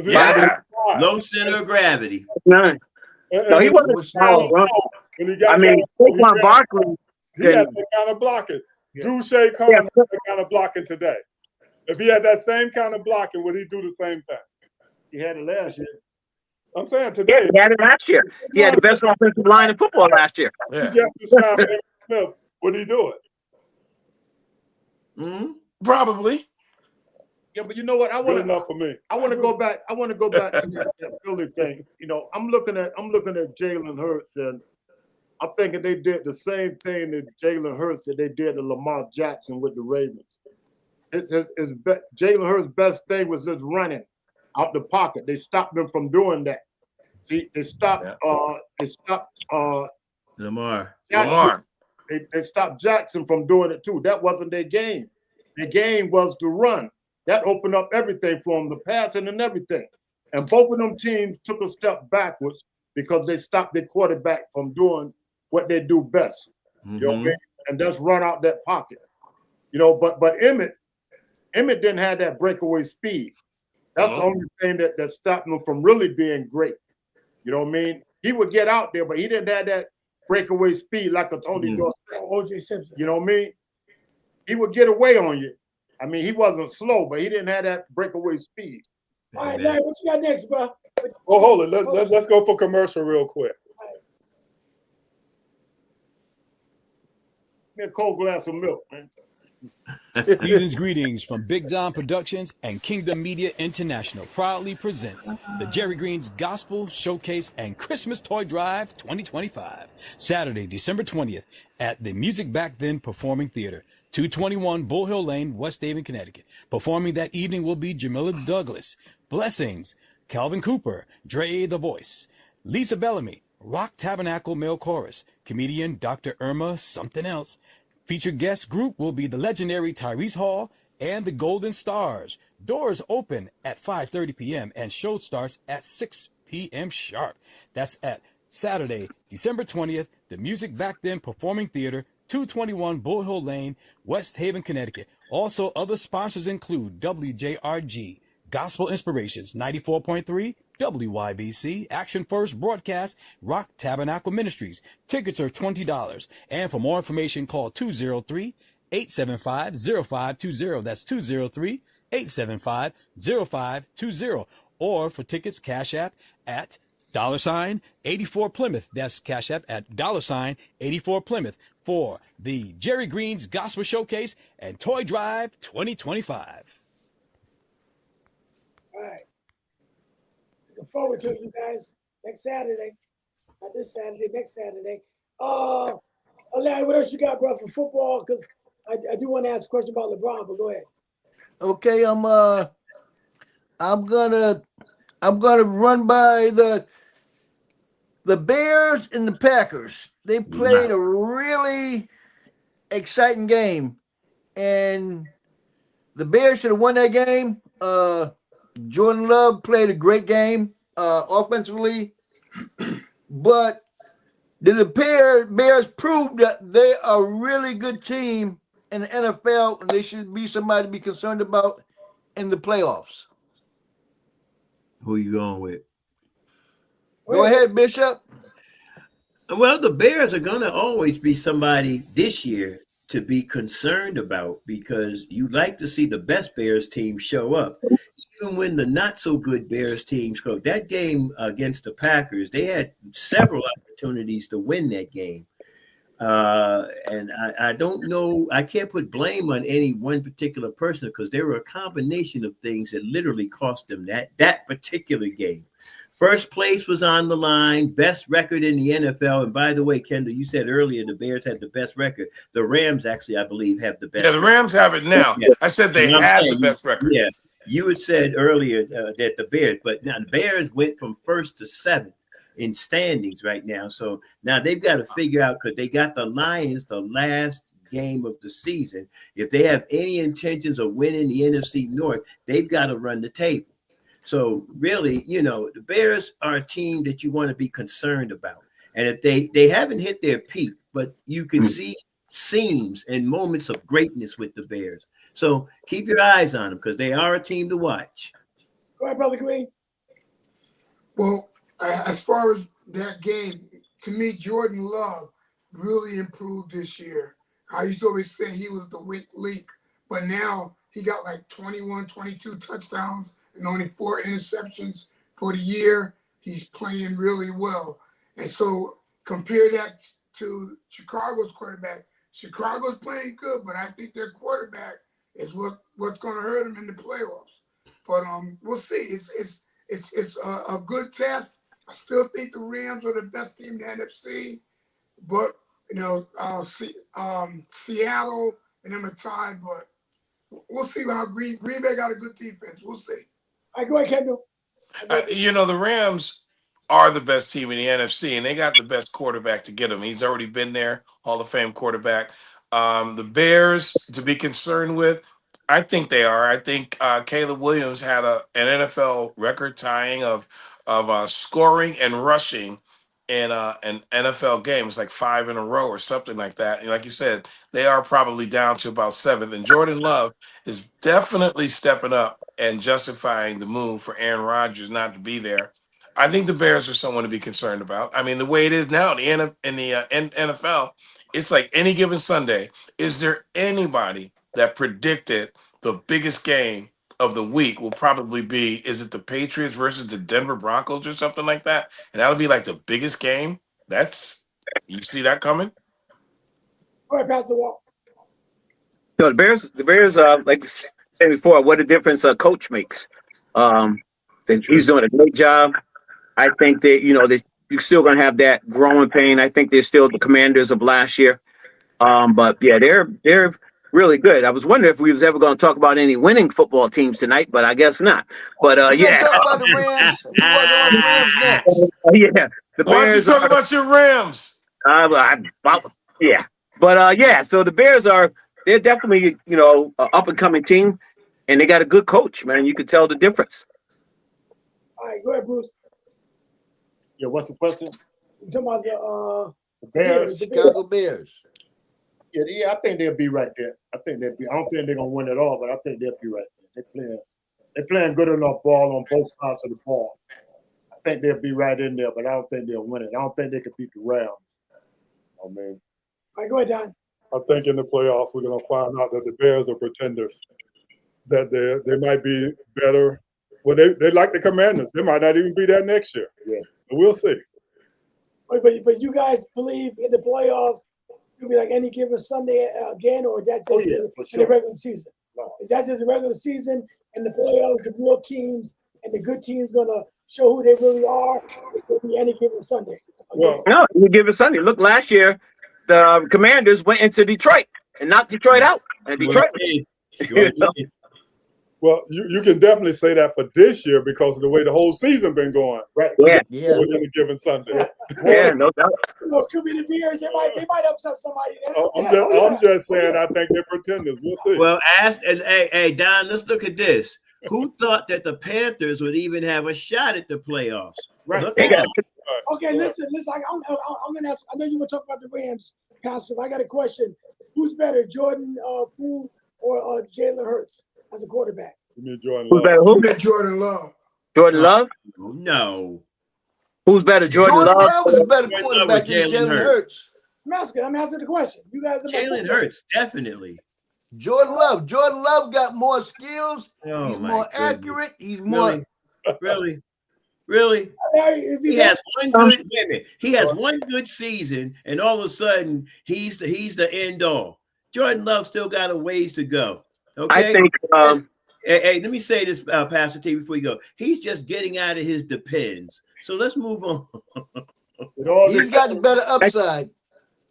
Yeah. Low center of gravity. No, he wasn't small. Saquon Barkley. He had that kind of blocking. Duche Khan had that kind of blocking today. If he had that same kind of blocking, would he do the same thing? He had it last year. I'm saying today. Yeah, he had it last year. He had the best offensive line in football last year. Yeah. Just describe Emmitt Smith. Would he do it? Mm-hmm. Probably. Yeah, but you know what? I want enough for me. I want to go back. I want to go back to that Philly thing. You know, I'm looking at Jalen Hurts, and I'm thinking they did the same thing to Jalen Hurts that they did to Lamar Jackson with the Ravens. Jalen Hurts' best thing was just running out the pocket. They stopped him from doing that. See, they stopped. Lamar. They stopped Jackson from doing it too. That wasn't their game. Their game was to run. That opened up everything for them, the passing and everything. And both of them teams took a step backwards because they stopped their quarterback from doing what they do best. Mm-hmm. You know what I mean? And just run out that pocket. You know, but Emmitt didn't have that breakaway speed. That's the only thing that stopped him from really being great. You know what I mean? He would get out there, but he didn't have that breakaway speed like a Tony Dorsett, O.J. Simpson. You know what I mean? He would get away on you. I mean, he wasn't slow, but he didn't have that breakaway speed. All right, Larry, what you got next, bro? Oh, hold it. Let's go for commercial real quick. Give me a cold glass of milk, man. Season's greetings from Big Don Productions and Kingdom Media International proudly presents the Jerry Green's Gospel Showcase and Christmas Toy Drive 2025, Saturday, December 20th at the Music Back Then Performing Theater, 221 Bull Hill Lane, West Haven, Connecticut. Performing that evening will be Jamila Douglas, Blessings, Calvin Cooper, Dre the Voice, Lisa Bellamy, Rock Tabernacle Male Chorus, comedian Dr. Irma Something Else. Featured guest group will be the legendary Tyrese Hall and the Golden Stars. Doors open at 5:30 p.m. and show starts at 6 p.m. sharp. That's at Saturday, December 20th, the Music Back Then Performing Theater, 221 Bull Hill Lane, West Haven, Connecticut. Also, other sponsors include WJRG, Gospel Inspirations, 94.3, WYBC, Action First Broadcast, Rock Tabernacle Ministries. Tickets are $20. And for more information, call 203-875-0520. That's 203-875-0520. Or for tickets, Cash App at $84 Plymouth. That's Cash App at $84 Plymouth for the Jerry Green's Gospel Showcase and Toy Drive 2025. All right. Looking forward to it, you guys. Next Saturday. Not this Saturday, next Saturday. Larry, what else you got, bro, for football? Because I do want to ask a question about LeBron, but go ahead. Okay, I'm gonna run by the Bears and the Packers. They played a really exciting game, and the Bears should have won that game. Jordan Love played a great game offensively, but the Bears proved that they are a really good team in the NFL, and they should be somebody to be concerned about in the playoffs. Who you going with? Go ahead, Bishop. Well, the Bears are going to always be somebody this year to be concerned about because you like to see the best Bears team show up. Even when the not so good Bears teams go, that game against the Packers, they had several opportunities to win that game. And I don't know, I can't put blame on any one particular person because there were a combination of things that literally cost them that particular game. First place was on the line, best record in the NFL. And by the way, Kendall, you said earlier the Bears had the best record. The Rams actually, I believe, have the best. Yeah, the Rams have it now. Yeah. I said they had the best record. Yeah, you had said earlier that the Bears, but now the Bears went from first to seventh in standings right now. So now they've got to figure out because they got the Lions the last game of the season. If they have any intentions of winning the NFC North, they've got to run the table. So really, the Bears are a team that you want to be concerned about. And if they haven't hit their peak, but you can see seams and moments of greatness with the Bears. So keep your eyes on them because they are a team to watch. Go ahead, Brother Green. Well, as far as that game, to me, Jordan Love really improved this year. I used to always say he was the weak link, but now he got like 21, 22 touchdowns and only 4 interceptions for the year. He's playing really well. And so compare that to Chicago's quarterback. Chicago's playing good, but I think their quarterback is what's going to hurt them in the playoffs. But we'll see. It's a good test. I still think the Rams are the best team in the NFC, but Seattle and them are tied. But we'll see how Green Bay got a good defense. We'll see. All right, go ahead, Kendall. The Rams are the best team in the NFC, and they got the best quarterback to get him. He's already been there, Hall of Fame quarterback. The Bears to be concerned with, I think they are. I think Caleb Williams had an NFL record tying of scoring and rushing in an NFL game. It's like 5 in a row or something like that. And like you said, they are probably down to about 7th. And Jordan Love is definitely stepping up and justifying the move for Aaron Rodgers not to be there. I think the Bears are someone to be concerned about. I mean, the way it is now in the NFL, it's like any given Sunday. Is there anybody that predicted the biggest game of the week will probably be, is it the Patriots versus the Denver Broncos or something like that? And that'll be like the biggest game. You see that coming? Go ahead, Pastor Walt. The Bears, like we said before, what a difference a coach makes. He's doing a great job. I think that, you're still going to have that growing pain. I think they're still the Commanders of last year. But yeah, they're really good. I was wondering if we was ever going to talk about any winning football teams tonight, but I guess not. But yeah. Talk about the Rams. We're working on the Rams next. Yeah. Why don't you talk about your Rams? Yeah. But yeah, so the Bears they're definitely, an up and coming team, and they got a good coach, man. You could tell the difference. All right, go ahead, Bruce. Yeah, what's the question? You're talking about The Bears. Chicago Bears. Yeah, I think they'll be right there. I don't think they're gonna win it all, but I think they'll be right there. They're playing good enough ball on both sides of the ball. I think they'll be right in there, but I don't think they'll win it. I don't think they can beat the Rams. I mean, All right, go ahead, Don. I think in the playoffs we're going to find out that the Bears are pretenders. That they might be better. Well, they like the Commanders. They might not even be there next year. Yeah, so we'll see. But you guys believe in the playoffs? It's gonna be like any given Sunday again, or that's just in the regular season? No. Is that just the regular season and the playoffs? The real teams and the good teams gonna show who they really are. It's gonna be any given Sunday. Well, No, any given Sunday. Look, last year the Commanders went into Detroit and knocked Detroit out, and Detroit. Sure did. Well, you can definitely say that for this year because of the way the whole season been going. Right. Yeah. On any given Sunday. Yeah, no doubt. It could be the Bears. They might upset somebody. I'm just saying I think they're pretenders. We'll see. Well, hey, Don, let's look at this. Who thought that the Panthers would even have a shot at the playoffs? Right. Look at that. Okay, listen. I'm gonna ask. I know you were talking about the Rams, Pastor. I got a question. Who's better, Jordan Poole or Jalen Hurts as a quarterback? You mean Jordan Who's Love. better? Who Who? got Jordan Love? Jordan Love. No. Who's better, Jordan Jordan Love? Love was a better Jordan quarterback Love or than Jalen Jalen Hurts? Hurts. I'm asking the question. You guys are Jalen Hurts, definitely. Jordan Love got more skills. Oh, He's my more goodness. accurate. He's more. Really? He has one good He has one good season, and all of a sudden he's the end all. Jordan Love still got a ways to go. Okay. I think. Hey, let me say this, Pastor T, before you go. He's just getting out of his depends. So let's move on. He's got the better upside.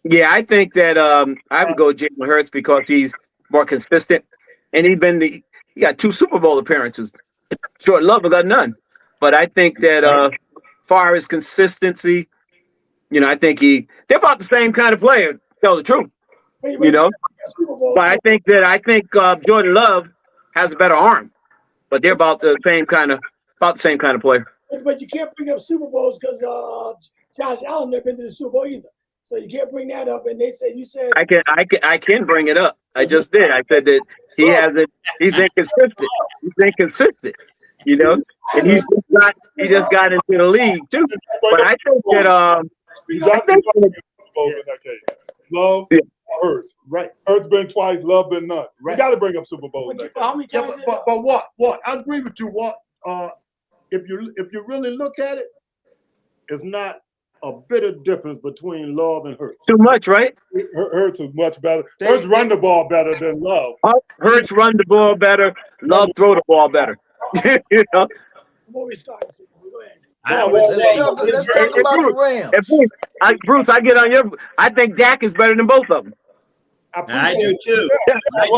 Yeah, I think that I would go Jalen Hurts because he's more consistent, and he got 2 Super Bowl appearances. Jordan Love got none, but I think that far as consistency, I think they're about the same kind of player. Tell the truth, But I think Jordan Love has a better arm, but they're about the same kind of player. But you can't bring up Super Bowls because Josh Allen never been to the Super Bowl either. So you can't bring that up. And you said I can bring it up. I just did. I said that he's inconsistent. He's inconsistent, and he just got into the league too. But I think that Love, Hurts. Right. Hurts been twice, Love been none. Right. You got to bring up Super Bowl. How many times? But what? I agree with you. What? If you really look at it, it's not a bit of difference between Love and Hurts. Too much, right? Hurts is much better. Hurts run the ball better than Love. Hurts run the ball better. Love throw the ball better. Before we start, go ahead. Let's talk about the Rams. Bruce, I get on your. I think Dak is better than both of them. I do too. I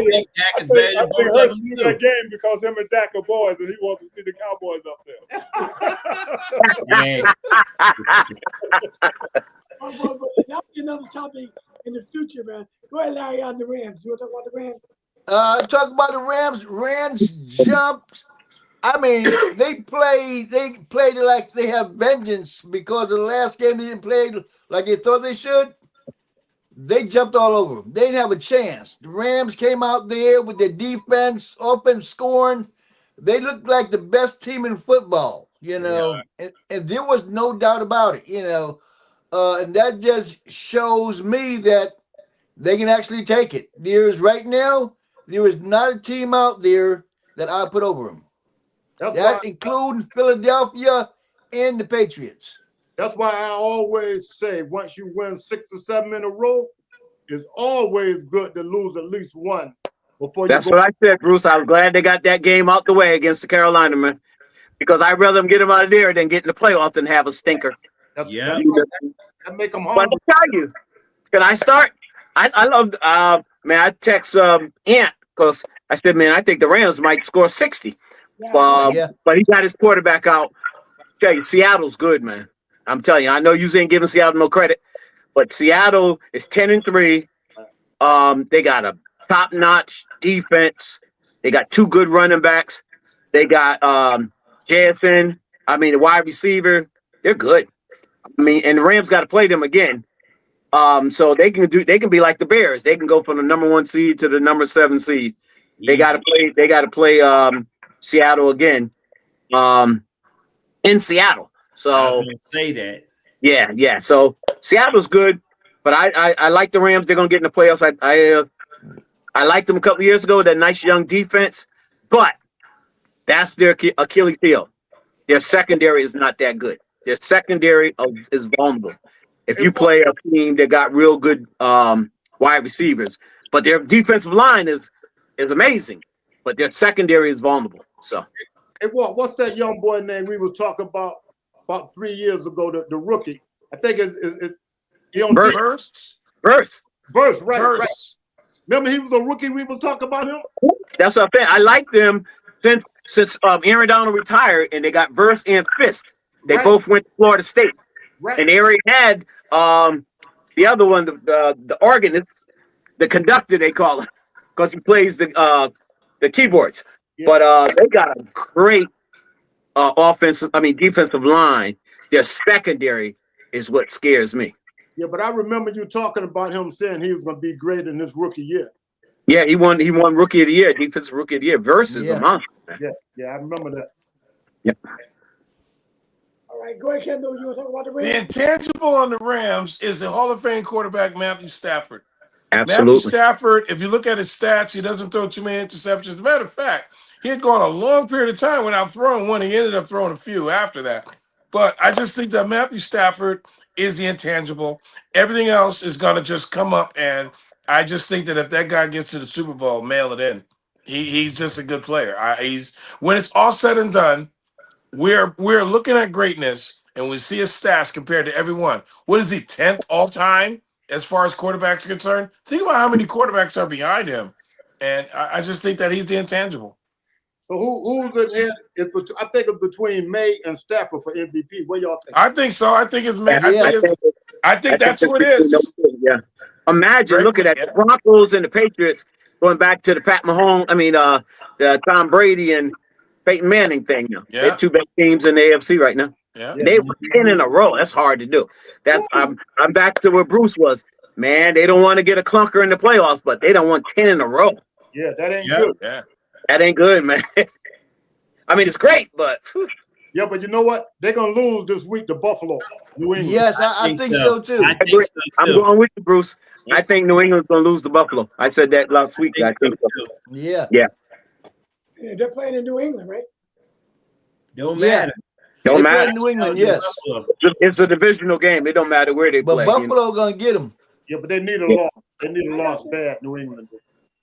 think Dak is better than both of them too. That game because him and Dak are boys, and he wants to see the Cowboys up there. That'll be another topic in the future, man. Go ahead, Larry, on the Rams. You want to talk about the Rams? Talk about the Rams. Rams jumped. I mean, they played like they have vengeance because the last game they didn't play like they thought they should. They jumped all over them. They didn't have a chance. The Rams came out there with their defense, offense scoring. They looked like the best team in football, and there was no doubt about it, and that just shows me that they can actually take it. Right now, there is not a team out there that I put over them. Including Philadelphia and the Patriots. That's why I always say once you win 6 or 7 in a row, it's always good to lose at least one before you That's what I said, Bruce. I was glad they got that game out the way against the Carolina, man. Because I'd rather them get them out of there than get in the playoffs than have a stinker. That make them But humble. I'll tell you, can I start? I love, I text Ant because I said, man, I think the Rams might score 60. But he got his quarterback out. Tell you, Seattle's good, man. I'm telling you, I know you ain't giving Seattle no credit, but Seattle is 10-3. They got a top-notch defense. They got 2 good running backs. They got JSN. The wide receiver. They're good. And the Rams got to play them again. So they can be like the Bears. They can go from the number 1 seed to the number 7 seed. They got to play Seattle again in Seattle. So I was gonna say that. yeah. So Seattle's good, but I like the Rams. They're gonna get in the playoffs. I liked them a couple years ago. That nice young defense, but that's their Achilles heel. Their secondary is not that good. Their secondary is vulnerable. If you play a team that got real good wide receivers, but their defensive line is amazing, but their secondary is vulnerable. So, hey, what's that young boy name we were talking about 3 years ago? The rookie, I think he on Burst, right. Remember, he was a rookie. We were talking about him. That's what I'm saying. I like them since Aaron Donald retired, and they got Verse and Fist. They both went to Florida State, and they already had the other one, the organist, the conductor they call him, because he plays the keyboards. Yeah. But they got a great defensive line. Their secondary is what scares me. Yeah, but I remember you talking about him saying he was going to be great in his rookie year. Yeah, he won Rookie of the Year, Defensive Rookie of the Year. Versus a monster. Yeah, I remember that. Yep. All right, go ahead, Kendall. You want to talk about the Rams? The intangible on the Rams is the Hall of Fame quarterback Matthew Stafford. Absolutely. Matthew Stafford, if you look at his stats, he doesn't throw too many interceptions. As a matter of fact, he had gone a long period of time without throwing one. He ended up throwing a few after that. But I just think that Matthew Stafford is the intangible. Everything else is going to just come up, and I just think that if that guy gets to the Super Bowl, mail it in. He's just a good player. When it's all said and done, we're looking at greatness, and we see his stats compared to everyone. What is he, 10th all time as far as quarterbacks are concerned? Think about how many quarterbacks are behind him, and I just think that he's the intangible. So who's in here? I think it's between May and Stafford for MVP. What y'all think? I think so. I think it's May. I think that's who it is. Yeah. Imagine looking at the Broncos and the Patriots going back to the the Tom Brady and Peyton Manning thing. Yeah. They're two best teams in the AFC right now. Yeah. They were 10 in a row. That's hard to do. I'm back to where Bruce was. Man, they don't want to get a clunker in the playoffs, but they don't want 10 in a row. Yeah, that ain't good. Yeah. That ain't good, man. I mean, it's great, but whew. Yeah, but you know what? They're gonna lose this week to Buffalo, New England. Yes, I think so too. I'm going with you, Bruce. I think New England's gonna lose to Buffalo. I said that last week. I think so. Yeah. They're playing in New England, right? Don't matter. Don't they matter. play in New England, yes. It's a divisional game. It don't matter where they play. But Buffalo gonna get them. Yeah, but they need a loss. They need a loss bad, New England.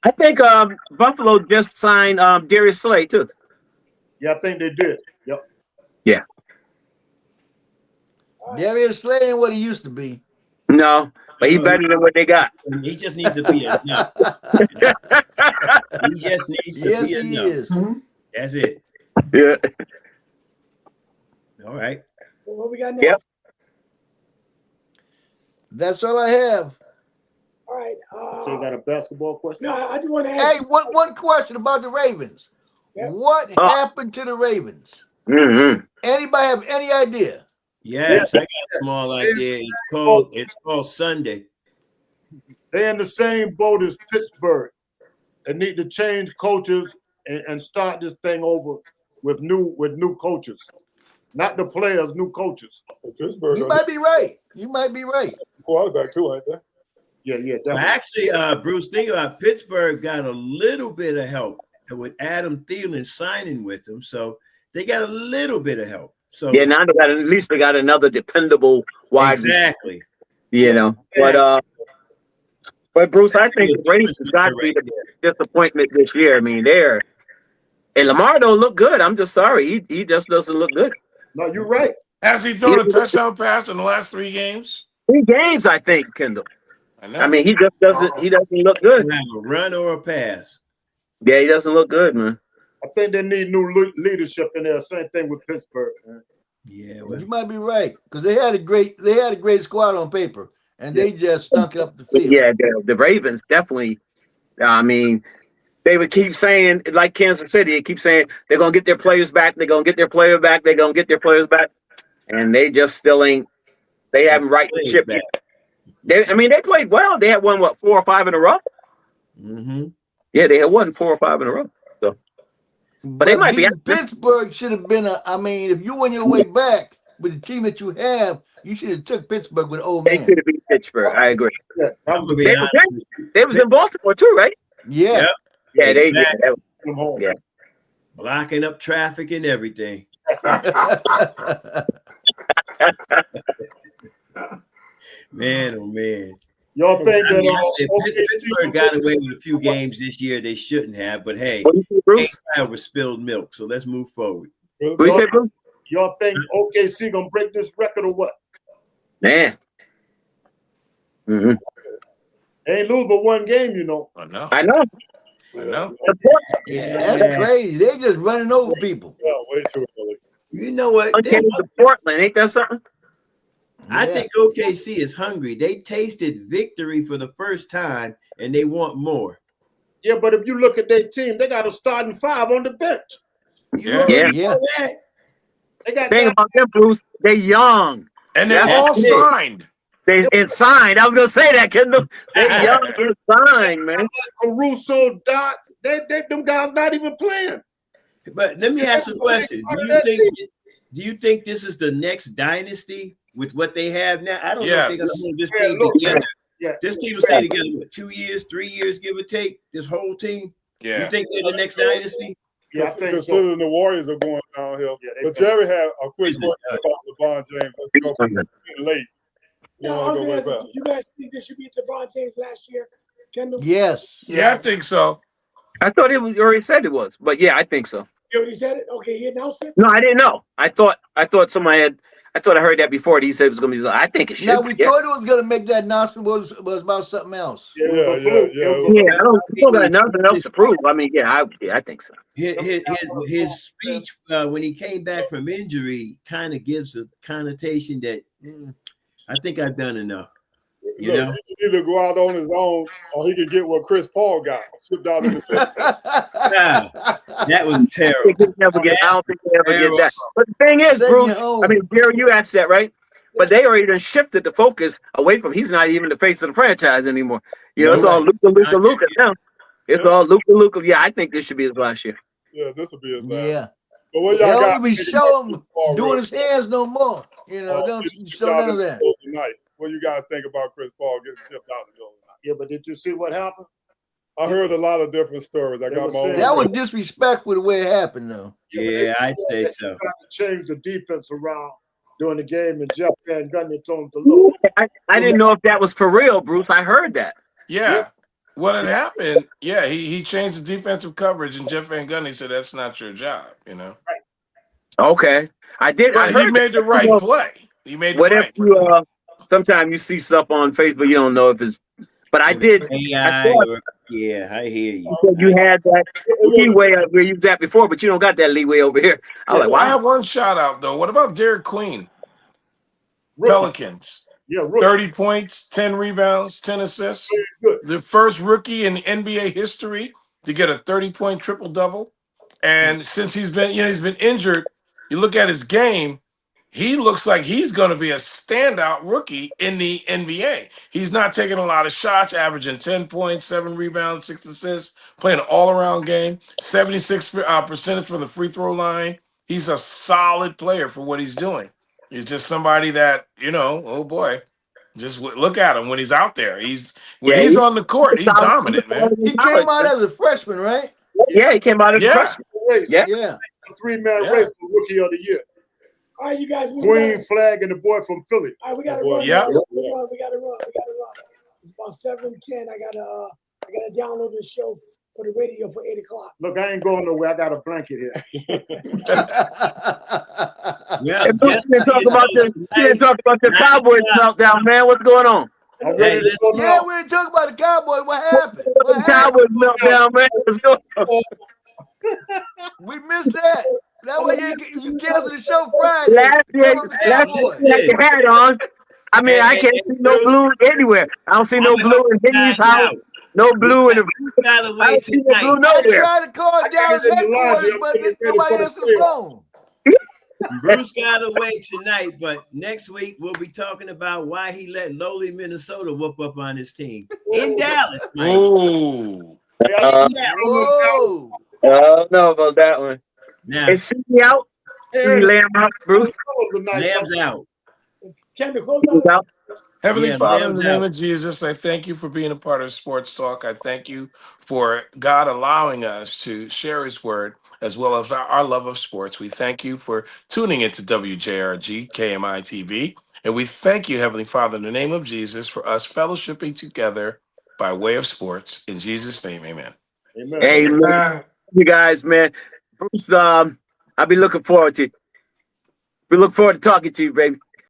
I think Buffalo just signed Darius Slay too. Yeah, I think they did. Yep. Yeah. Darius Slay ain't what he used to be. No, but he's better than what they got. He just needs to be enough. He just needs to Yes, be he enough. is. That's it. Yeah. All right. Well, what we got next? Yep. That's all I have. All right. So you got a basketball question? No, I just want to ask. Hey, one question about the Ravens. Yeah. What happened to the Ravens? Mm-hmm. Anybody have any idea? Yes, I got a small idea. It's called Sunday. They're in the same boat as Pittsburgh. They need to change coaches and start this thing over with new coaches. Not the players, new coaches. Pittsburgh. You might be right. You might be right. Quarterback too, ain't they? Yeah, Well, definitely. actually, Bruce, think about Pittsburgh got a little bit of help with Adam Thielen signing with them, so they got a little bit of help. So Yeah, now at least they got another dependable wide receiver, exactly. you know. But Bruce, I think the Ravens got to be the disappointment this year. I mean, and Lamar don't look good. I'm just sorry, he just doesn't look good. No, you're right. Has he thrown a touchdown pass in the last 3 games? 3 games, I think, Kendall. I know. I mean, he just doesn't. He doesn't look good. You have a run or a pass. Yeah, he doesn't look good, man. I think they need new leadership in there. Same thing with Pittsburgh. Man. Yeah, well, You might be right because they had a great squad on paper and they just stunk it up the field. Yeah, the Ravens definitely. I mean, they would keep saying, like Kansas City, they keep saying they're gonna get their players back. They're gonna get their players back. They're gonna get their players back, and they just still ain't. They haven't right the ship yet. They played well. They had won 4 or 5 in a row. Mm-hmm. Yeah, they had won 4 or 5 in a row. So, but they might be. beating Pittsburgh should have been if you won your way back with the team that you have, you should have took Pittsburgh with old They man. should have beat Pittsburgh. I agree. Yeah, I'm gonna be They honest was, with you. they was in Baltimore too, right? Yeah. Yep. Yeah, they. Exactly. come home. Yeah. Blocking up traffic and everything. Man, oh man. Y'all think I that mean, I said OKC Pittsburgh got away with a few games this year they shouldn't have, but hey, What do you say, Bruce? that was spilled milk. So let's move forward. What do you say, Bruce? y'all think OKC gonna break this record or what? Man. Mm-hmm. They ain't lose but one game, you know. I know. I know. I know. Yeah, that's crazy. They just running over people. Yeah, way too early. You know what? Okay, to Portland, ain't that something? I Yeah. think OKC is hungry. They tasted victory for the first time, and they want more. Yeah, but if you look at their team, they got a starting 5 on the bench. You Yeah. already Yeah. know that. They got Thing guys- about them, Bruce, they young. And they're That's all it. signed. They and signed. I was gonna say that, Kendall. They young and signed, man. Caruso, Dot, them guys not even playing. But let me ask you a question. Do you think this is the next dynasty with what they have now? I don't know if they're gonna Yes. hold this Yeah, team look, together. Yeah. This team will stay together what, 2 years, 3 years, give or take. This whole team. You Yeah. think they're the next dynasty? Yeah, I think so. Considering the Warriors are going downhill. Yeah, they But Jerry had a quick Is it? question about LeBron James. Let's go late. You Now, want to go way back. you guys think this should be LeBron James last year, Kendall? Yes. Yeah, I think so. I thought you already said it was, but yeah, I think so. You already said it? Okay, he announced it? No, I didn't know. I thought somebody had. I thought I heard that before. He said it was gonna be. I think it should. Now be, we yeah. thought it was gonna make that announcement was about something else. Yeah, Yeah, it was a fluke. yeah, It was a yeah. Yeah, I don't got nothing else to prove. I mean, yeah, I think so. His speech when he came back from injury kind of gives a connotation that I think I've done enough. You know, he can either go out on his own or he can get what Chris Paul got, shipped out in the that was terrible. I don't think they ever get that. But the thing is, Send Bruce, you home. I mean, Jerry, you asked that, right? But they already done shifted the focus away from he's not even the face of the franchise anymore. You know, it's all Luka now. It's all Luka. Yeah, I think this should be his last year. Yeah, this will be his last. Yeah. But what They y'all don't got? even show him doing his hands no more. You know, they don't Getting show shipped out none of in the that. middle of the night. What do you guys think about Chris Paul getting shipped out in the middle of the night? Yeah, but did you see what happened? I heard a lot of different stories. I got my own. That was disrespectful the way it happened, though. Yeah, I'd say so. Got to change the defense around during the game, and Jeff Van Gundy told him to look. I didn't know if that was for real, Bruce. I heard that. Yeah. What had happened, yeah, he changed the defensive coverage, and Jeff Van Gundy said that's not your job, you know. Okay. I did. But I heard he made the right play. He made the What if right play. you sometimes you see stuff on Facebook, you don't know if it's but I did AI, I thought- yeah, I hear you. you said you had that leeway where you was at before, but you don't got that leeway over here. I was like, I wow. have one shout out though. What about Derek Queen? Rookie. Pelicans. Yeah, rookie. 30 points, 10 rebounds, 10 assists. The first rookie in NBA history to get a 30-point triple-double. And since he's been injured, you look at his game, he looks like he's going to be a standout rookie in the NBA. He's not taking a lot of shots, averaging 10 points, 7 rebounds, 6 assists, playing an all-around game, 76% from the free throw line. He's a solid player for what he's doing. He's just somebody that, oh boy, just look at him when he's out there. He's on the court, he's dominant, man. He came out as a freshman, right? Yeah, he came out as a freshman. Race. Yeah. Yeah. A 3-man race for rookie of the year. All right, you guys. Queen, Flag, and the boy from Philly. All right, we got to Boy, run. yeah. We got to run. It's about 7:10. I gotta download this show for the radio for 8 o'clock. Look, I ain't going nowhere. I got a blanket here. Yeah, Hey, Bruce, you didn't talk about the Cowboys meltdown, man. What's going on? I'm Hey, ready to go Yeah, now. we didn't talk about the Cowboys. What happened? What The happened? Cowboys meltdown, man. What's going on? We missed that. That way you canceled the show Friday. Last year Talk about the you Cowboys. had your hat on. I mean, I can't see no blue anywhere. I don't see no blue in Henry's house. No blue in the. By the I way, don't see no blue tonight, I nowhere. tried to call Dallas in the line, headquarters, I'm but getting ready nobody for the answered the phone. Bruce got away tonight, but next week we'll be talking about why he let lowly Minnesota whoop up on his team in Dallas, Mike. Ooh. Whoa. I don't know about that one. Now, Is CD out? CD Lamb out, Bruce? Lamb's out. Ken, to close He's out. out. Heavenly Yeah, Father, in Lamb's the name out. of Jesus, I thank you for being a part of Sports Talk. I thank you for God allowing us to share his word as well as our love of sports. We thank you for tuning into WJRG, KMI TV. And we thank you, Heavenly Father, in the name of Jesus, for us fellowshipping together by way of sports. In Jesus' name, amen. Amen. Hey, you guys, man. Bruce, I'll be looking forward to. We look forward to talking to you, baby.